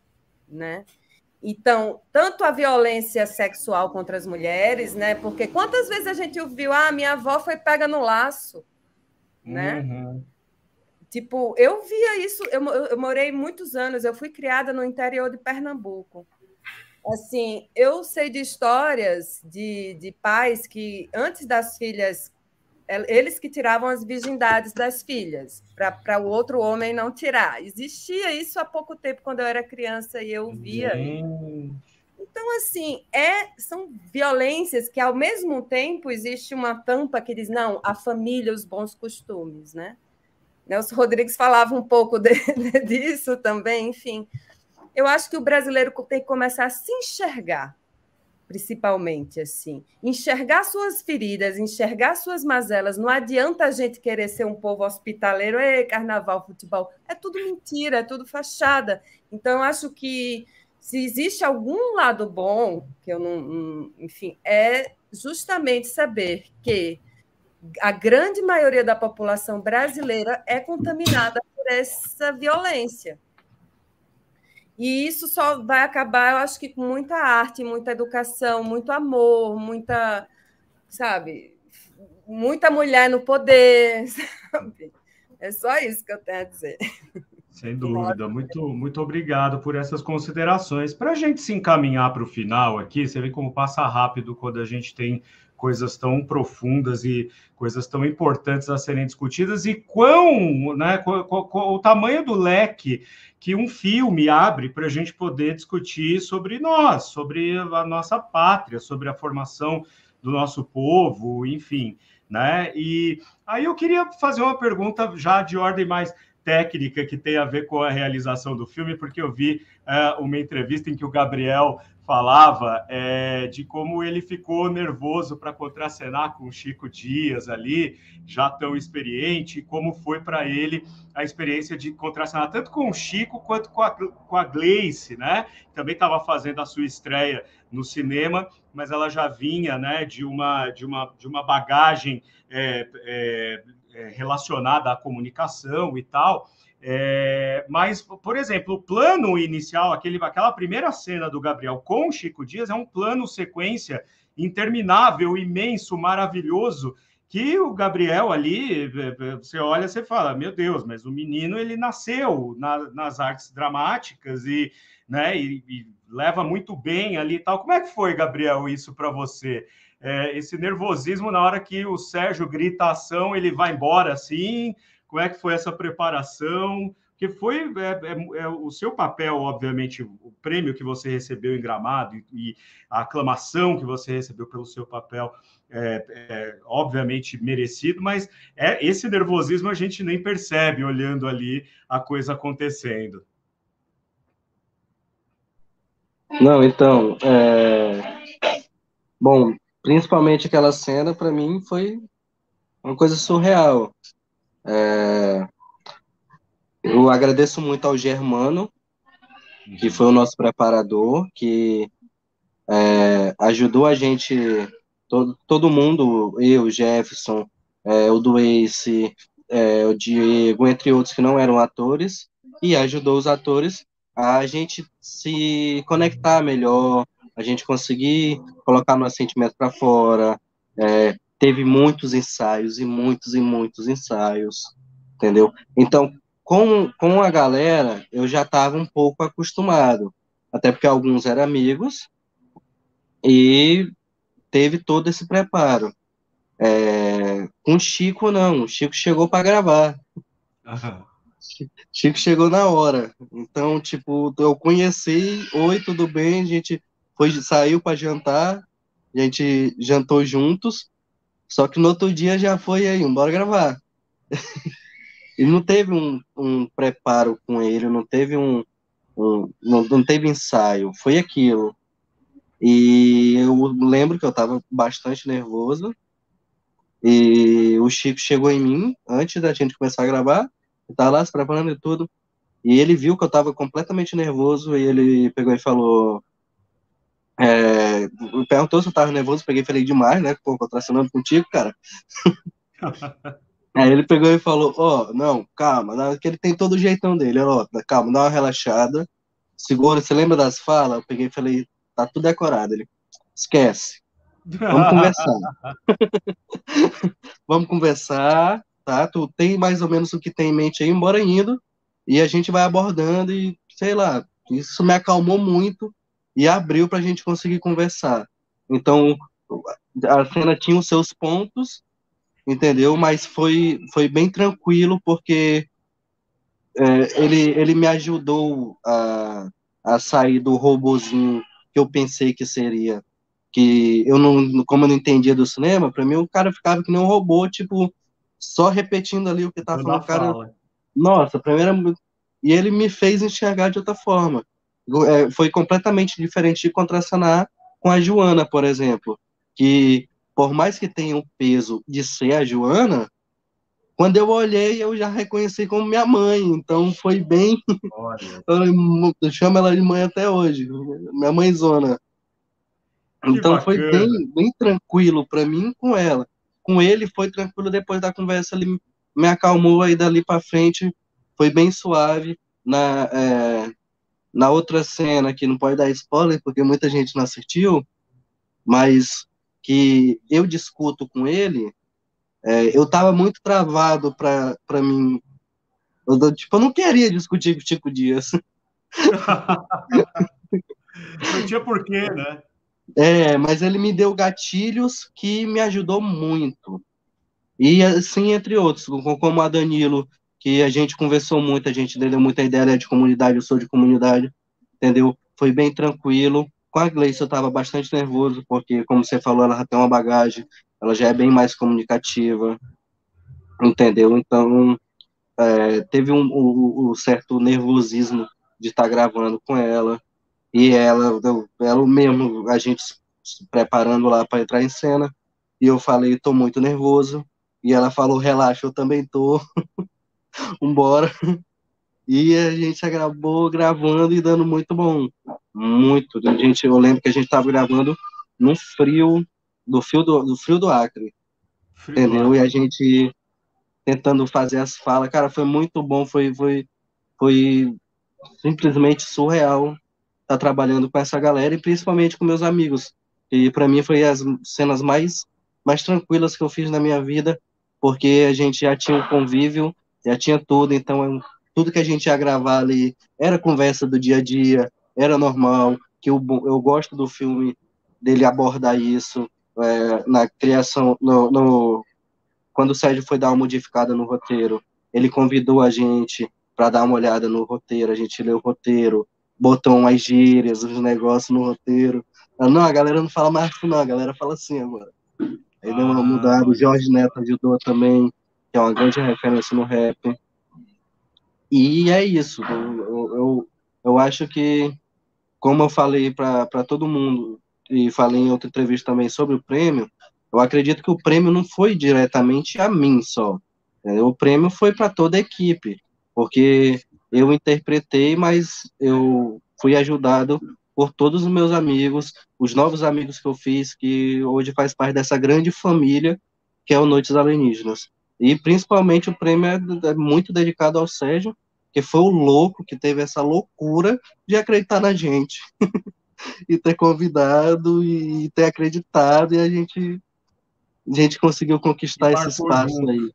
né? Então, tanto a violência sexual contra as mulheres, né? Porque quantas vezes a gente ouviu, minha avó foi pega no laço, né? Uhum. Tipo, eu via isso, eu morei muitos anos, eu fui criada no interior de Pernambuco. Assim, eu sei de histórias de pais que, antes das filhas, eles que tiravam as virgindades das filhas, para o outro homem não tirar. Existia isso há pouco tempo, quando eu era criança, e eu via. Então, assim, são violências que, ao mesmo tempo, existe uma tampa que diz, não, a família, os bons costumes, né? Nelson Rodrigues falava um pouco disso também, enfim. Eu acho que o brasileiro tem que começar a se enxergar, principalmente, assim. Enxergar suas feridas, enxergar suas mazelas. Não adianta a gente querer ser um povo hospitaleiro, carnaval, futebol. É tudo mentira, é tudo fachada. Então, eu acho que se existe algum lado bom, que eu não. Enfim, é justamente saber que a grande maioria da população brasileira é contaminada por essa violência. E isso só vai acabar, eu acho que com muita arte, muita educação, muito amor, muita, sabe, muita mulher no poder, sabe? É só isso que eu tenho a dizer. Sem dúvida. Muito obrigado por essas considerações. Para a gente se encaminhar para o final aqui, você vê como passa rápido quando a gente tem coisas tão profundas e coisas tão importantes a serem discutidas e né, o tamanho do leque que um filme abre para a gente poder discutir sobre nós, sobre a nossa pátria, sobre a formação do nosso povo, enfim, né? E aí eu queria fazer uma pergunta já de ordem mais técnica que tem a ver com a realização do filme, porque eu vi uma entrevista em que o Gabriel falava de como ele ficou nervoso para contracenar com o Chico Dias ali, já tão experiente, e como foi para ele a experiência de contracenar tanto com o Chico quanto com a Gleice, né? Também estava fazendo a sua estreia no cinema, mas ela já vinha, né, de uma bagagem relacionada à comunicação e tal. Mas, por exemplo, o plano inicial, aquela primeira cena do Gabriel com o Chico Dias é um plano sequência interminável, imenso, maravilhoso, que o Gabriel ali, você olha, você fala, meu Deus, mas o menino, ele nasceu nas artes dramáticas né, e leva muito bem ali e tal. Como é que foi, Gabriel, isso para você? Esse nervosismo na hora que o Sérgio grita a ação, ele vai embora assim? Como é que foi essa preparação? Que foi o seu papel, obviamente, o prêmio que você recebeu em Gramado e a aclamação que você recebeu pelo seu papel, obviamente merecido, mas esse nervosismo a gente nem percebe olhando ali a coisa acontecendo. Não, então, bom, principalmente aquela cena, para mim, foi uma coisa surreal. Eu agradeço muito ao Germano, que foi o nosso preparador, que ajudou a gente, todo mundo, eu, Jefferson, o Duace, o Diego, entre outros que não eram atores, e ajudou os atores a gente se conectar melhor, a gente conseguir colocar nosso sentimento para fora, teve muitos ensaios, e muitos ensaios, entendeu? Então, com a galera, eu já estava um pouco acostumado, até porque alguns eram amigos, e teve todo esse preparo. Com o Chico, não. O Chico chegou para gravar. Aham. Chico chegou na hora. Então, tipo, eu conheci, oi, tudo bem? A gente saiu para jantar, a gente jantou juntos, só que no outro dia já foi aí, bora gravar. E não teve um preparo com ele, não teve não teve ensaio, foi aquilo. E eu lembro que eu estava bastante nervoso, e o Chico chegou em mim antes da gente começar a gravar, estava lá se preparando e tudo, e ele viu que eu estava completamente nervoso, e ele pegou e falou, perguntou se eu estava nervoso, peguei e falei demais, né, pô, contracenando contigo, cara. Aí ele pegou e falou, não, calma, que ele tem todo o jeitão dele, calma, dá uma relaxada, segura, você lembra das falas? Eu peguei e falei, tá tudo decorado. Ele, esquece, vamos conversar. Vamos conversar, tá? Tu tem mais ou menos o que tem em mente aí, embora indo, e a gente vai abordando e, sei lá, isso me acalmou muito e abriu pra gente conseguir conversar. Então, a cena tinha os seus pontos, entendeu? Mas foi bem tranquilo, porque ele me ajudou a sair do robozinho que eu pensei que seria. Que eu não, como eu não entendia do cinema, para mim o cara ficava que nem um robô, tipo, só repetindo ali o que tá falando, o cara, nossa, primeira, e ele me fez enxergar de outra forma. Foi completamente diferente de contracenar com a Joana, por exemplo, que por mais que tenha o peso de ser a Joana, quando eu olhei, eu já reconheci como minha mãe, então foi bem. Olha, Eu chamo ela de mãe até hoje, minha mãezona. que Então foi bem, bacana. bem tranquilo para mim com ela. Com ele foi tranquilo depois da conversa, ele me acalmou aí dali para frente, foi bem suave. Na outra cena, que não pode dar spoiler, porque muita gente não assistiu, mas que eu discuto com ele, eu tava muito travado para mim. Eu não queria discutir com o Chico Dias. Não tinha porquê, né? Mas ele me deu gatilhos que me ajudou muito. E assim, entre outros, como a Danilo, que a gente conversou muito, a gente deu muita ideia de comunidade, eu sou de comunidade, entendeu? Foi bem tranquilo. Com a Gleice eu estava bastante nervoso, porque, como você falou, ela já tem uma bagagem, ela já é bem mais comunicativa, entendeu? Então, teve um certo nervosismo de estar gravando com ela, e ela mesmo, a gente se preparando lá para entrar em cena, e eu falei, estou muito nervoso, e ela falou, relaxa, eu também tô, vambora. E a gente acabou gravando e dando muito bom. Muito. Eu lembro que a gente estava gravando no frio, do frio do Acre, Frio do entendeu? ar. E a gente tentando fazer as falas, cara, foi muito bom, foi simplesmente surreal estar trabalhando com essa galera e principalmente com meus amigos. E para mim foi as cenas mais tranquilas que eu fiz na minha vida, porque a gente já tinha um convívio, já tinha tudo, então tudo que a gente ia gravar ali era conversa do dia a dia, era normal, que eu gosto do filme dele abordar isso, na criação, quando o Sérgio foi dar uma modificada no roteiro, ele convidou a gente para dar uma olhada no roteiro, a gente leu o roteiro, botou umas gírias, uns negócios no roteiro. Não, a galera não fala mais assim, não, a galera fala assim agora. Aí deu uma mudada, o Olha Jorge só. Neto ajudou também, que é uma grande referência no rap. E é isso, eu acho que, como eu falei para todo mundo, e falei em outra entrevista também sobre o prêmio, eu acredito que o prêmio não foi diretamente a mim só. O prêmio foi para toda a equipe, porque eu interpretei, mas eu fui ajudado por todos os meus amigos, os novos amigos que eu fiz, que hoje faz parte dessa grande família que é o Noites Alienígenas. E principalmente o prêmio é muito dedicado ao Sérgio, que foi o louco que teve essa loucura de acreditar na gente e ter convidado e ter acreditado, e a gente A gente conseguiu conquistar esse marcou espaço junto. aí.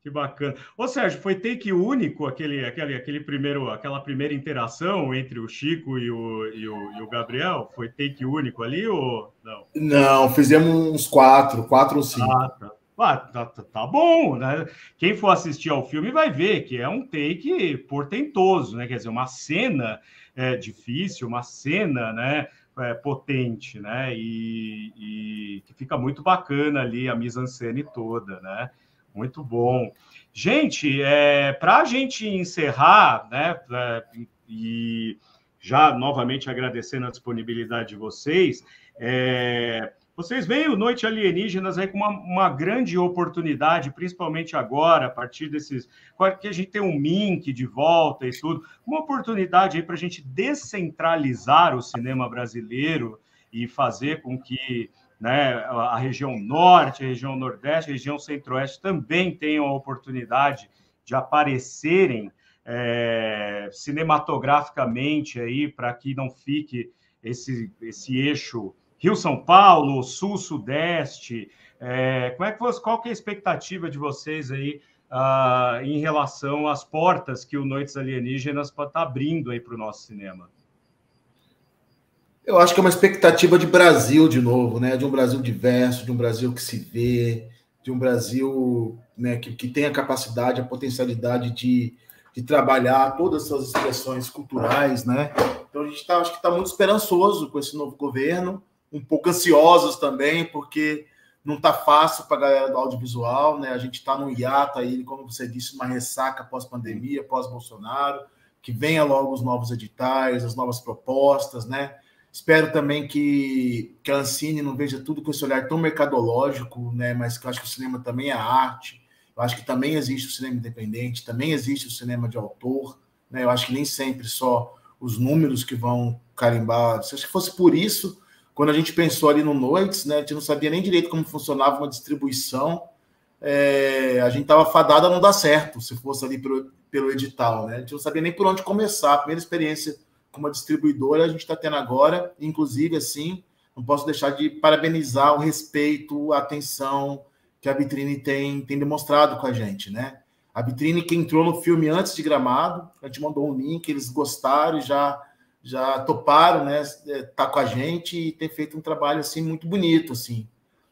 Que bacana. Ô, Sérgio, foi take único aquela primeira interação entre o Chico e o Gabriel? Foi take único ali ou não? Não, fizemos uns 4 ou 5. Tá. Ah, tá bom, né? Quem for assistir ao filme vai ver que é um take portentoso, né? Quer dizer, uma cena difícil, uma cena, né? Potente, né? E que fica muito bacana ali a mise-en-scène toda, né? Muito bom. Gente, para a gente encerrar, né? E já novamente agradecendo a disponibilidade de vocês, vocês veem o Noite Alienígenas aí com uma grande oportunidade, principalmente agora, a partir desses... que a gente tem um MINC de volta e tudo, uma oportunidade aí para a gente descentralizar o cinema brasileiro e fazer com que, né, a região norte, a região nordeste, a região centro-oeste também tenham a oportunidade de aparecerem cinematograficamente aí, para que não fique esse eixo Rio-São Paulo, Sul-Sudeste. Qual que é a expectativa de vocês aí em relação às portas que o Noites Alienígenas pode estar abrindo aí para o nosso cinema? Eu acho que é uma expectativa de Brasil de novo, né? De um Brasil diverso, de um Brasil que se vê, de um Brasil, né, que tem a capacidade, a potencialidade de trabalhar todas as suas expressões culturais, né? Então a gente acho que está muito esperançoso com esse novo governo, um pouco ansiosos também, porque não está fácil para a galera do audiovisual, né? A gente está num hiato aí, como você disse, uma ressaca pós-pandemia, pós-Bolsonaro, que venha logo os novos editais, as novas propostas, né? Espero também que a Ancine não veja tudo com esse olhar tão mercadológico, né? Mas que eu acho que o cinema também é arte. Eu acho que também existe o cinema independente, também existe o cinema de autor, né? Eu acho que nem sempre só os números que vão carimbar. Se fosse por isso, quando a gente pensou ali no Noites, né, a gente não sabia nem direito como funcionava uma distribuição, a gente estava fadado a não dar certo, se fosse ali pelo edital, né? A gente não sabia nem por onde começar. A primeira experiência com uma distribuidora a gente está tendo agora, inclusive, assim, não posso deixar de parabenizar o respeito, a atenção que a Vitrine tem demonstrado com a gente, né? A Vitrine, que entrou no filme antes de Gramado, a gente mandou um link, eles gostaram e já toparam, né, tá com a gente e tem feito um trabalho assim muito bonito, assim,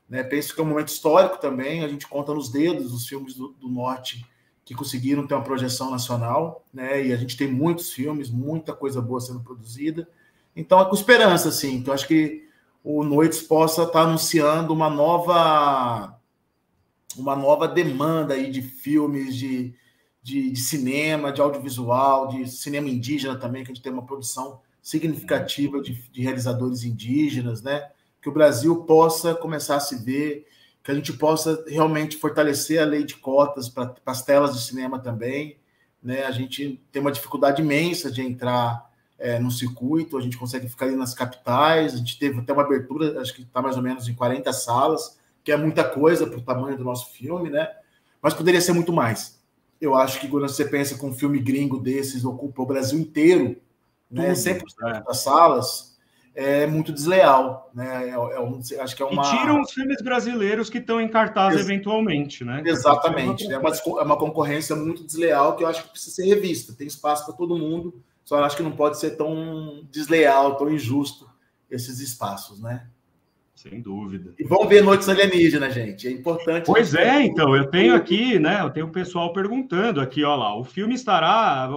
né? Penso que é um momento histórico também. A gente conta nos dedos os filmes do Norte que conseguiram ter uma projeção nacional, né? E a gente tem muitos filmes, muita coisa boa sendo produzida. Então é com esperança, assim, que eu acho que o Noites possa estar anunciando uma nova demanda aí de filmes, de cinema, de audiovisual, de cinema indígena também, que a gente tem uma produção significativa de realizadores indígenas, né? Que o Brasil possa começar a se ver, que a gente possa realmente fortalecer a lei de cotas para as telas de cinema também, né? A gente tem uma dificuldade imensa de entrar no circuito, a gente consegue ficar ali nas capitais, a gente teve até uma abertura, acho que está mais ou menos em 40 salas, que é muita coisa para o tamanho do nosso filme, né? Mas poderia ser muito mais. Eu acho que quando você pensa que um filme gringo desses ocupa o Brasil inteiro, né, 100% das salas, é muito desleal, né? Acho que é uma... E tiram os filmes brasileiros que estão em cartaz eventualmente, né? Exatamente. É uma concorrência muito desleal que eu acho que precisa ser revista. Tem espaço para todo mundo, só acho que não pode ser tão desleal, tão injusto esses espaços, né? Sem dúvida. E vamos ver Noites Alienígenas, gente. É importante. Pois então, eu tenho aqui, né? Eu tenho o pessoal perguntando aqui, ó lá, o filme estará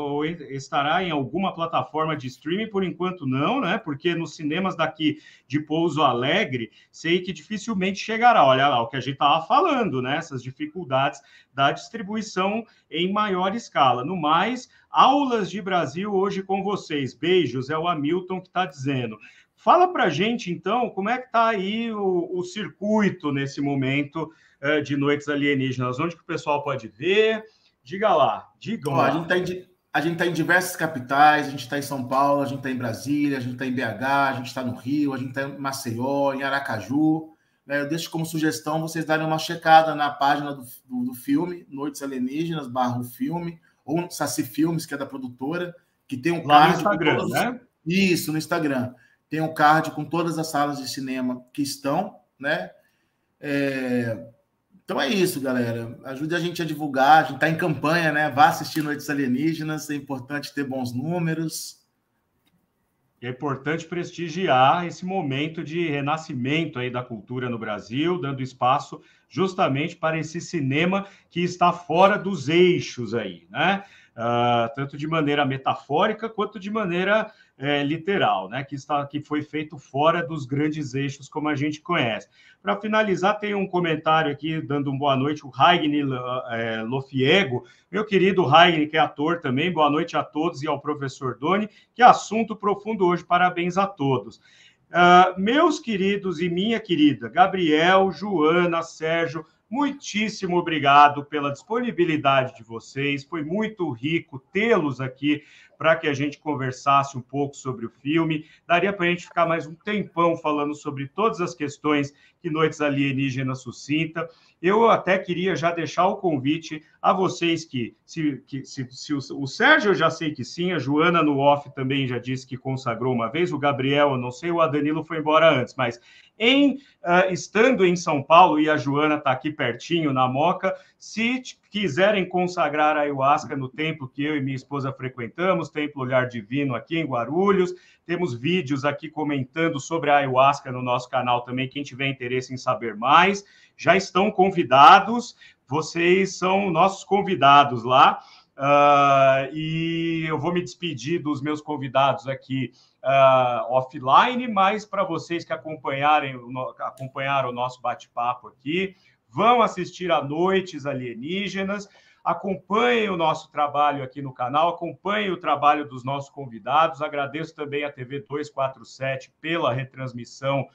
em alguma plataforma de streaming? Por enquanto não, né? Porque nos cinemas daqui de Pouso Alegre, sei que dificilmente chegará. Olha lá, o que a gente estava falando, né? Essas dificuldades da distribuição em maior escala. No mais, aulas de Brasil hoje com vocês. Beijos, é o Hamilton que está dizendo. Fala para a gente, então, como é que está aí o circuito nesse momento de Noites Alienígenas? Onde que o pessoal pode ver? Digam lá. A gente está em diversas capitais, a gente está em São Paulo, a gente está em Brasília, a gente está em BH, a gente está no Rio, a gente está em Maceió, em Aracaju. Eu deixo como sugestão vocês darem uma checada na página do filme, Noites Alienígenas, / o filme, ou no Saci Filmes, que é da produtora, que tem um lá no Instagram, né? Isso, no Instagram. Tem um card com todas as salas de cinema que estão, né? Então é isso, galera. Ajude a gente a divulgar. A gente está em campanha, né? Vá assistir Noites Alienígenas. É importante ter bons números. É importante prestigiar esse momento de renascimento aí da cultura no Brasil, dando espaço justamente para esse cinema que está fora dos eixos aí, né? Tanto de maneira metafórica quanto de maneira literal, né? Que foi feito fora dos grandes eixos como a gente conhece. Para finalizar, tem um comentário aqui dando uma boa noite, o Raigni Lofiego, meu querido Raigni, que é ator também, boa noite a todos e ao professor Doni. Que assunto profundo hoje, parabéns a todos. Meus queridos e minha querida, Gabriel, Joana, Sérgio, muitíssimo obrigado pela disponibilidade de vocês, foi muito rico tê-los aqui para que a gente conversasse um pouco sobre o filme. Daria para a gente ficar mais um tempão falando sobre todas as questões que Noites Alienígenas suscita. Eu até queria já deixar o convite a vocês que o Sérgio eu já sei que sim, a Joana no off também já disse que consagrou uma vez, o Gabriel eu não sei, o Adanilo foi embora antes, mas estando em São Paulo, e a Joana está aqui pertinho na Moca, se quiserem consagrar a ayahuasca no templo que eu e minha esposa frequentamos, Templo Olhar Divino aqui em Guarulhos, temos vídeos aqui comentando sobre a ayahuasca no nosso canal também, quem tiver interesse em saber mais, já estão convidados, vocês são nossos convidados lá, e eu vou me despedir dos meus convidados aqui offline, mas para vocês que acompanharam o nosso bate-papo aqui, vão assistir a Noites Alienígenas, acompanhem o nosso trabalho aqui no canal, acompanhem o trabalho dos nossos convidados, agradeço também a TV 247 pela retransmissão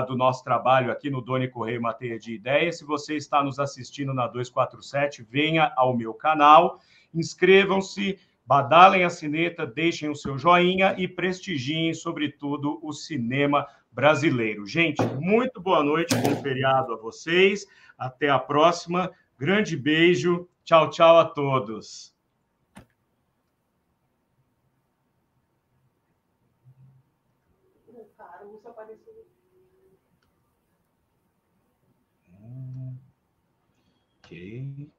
do nosso trabalho aqui no Doni Correia Uma Teia de Ideias. Se você está nos assistindo na 247, venha ao meu canal, inscrevam-se, badalem a sineta, deixem o seu joinha e prestigiem, sobretudo, o cinema brasileiro. Gente, muito boa noite, bom feriado a vocês. Até a próxima. Grande beijo. Tchau, tchau a todos. Ok.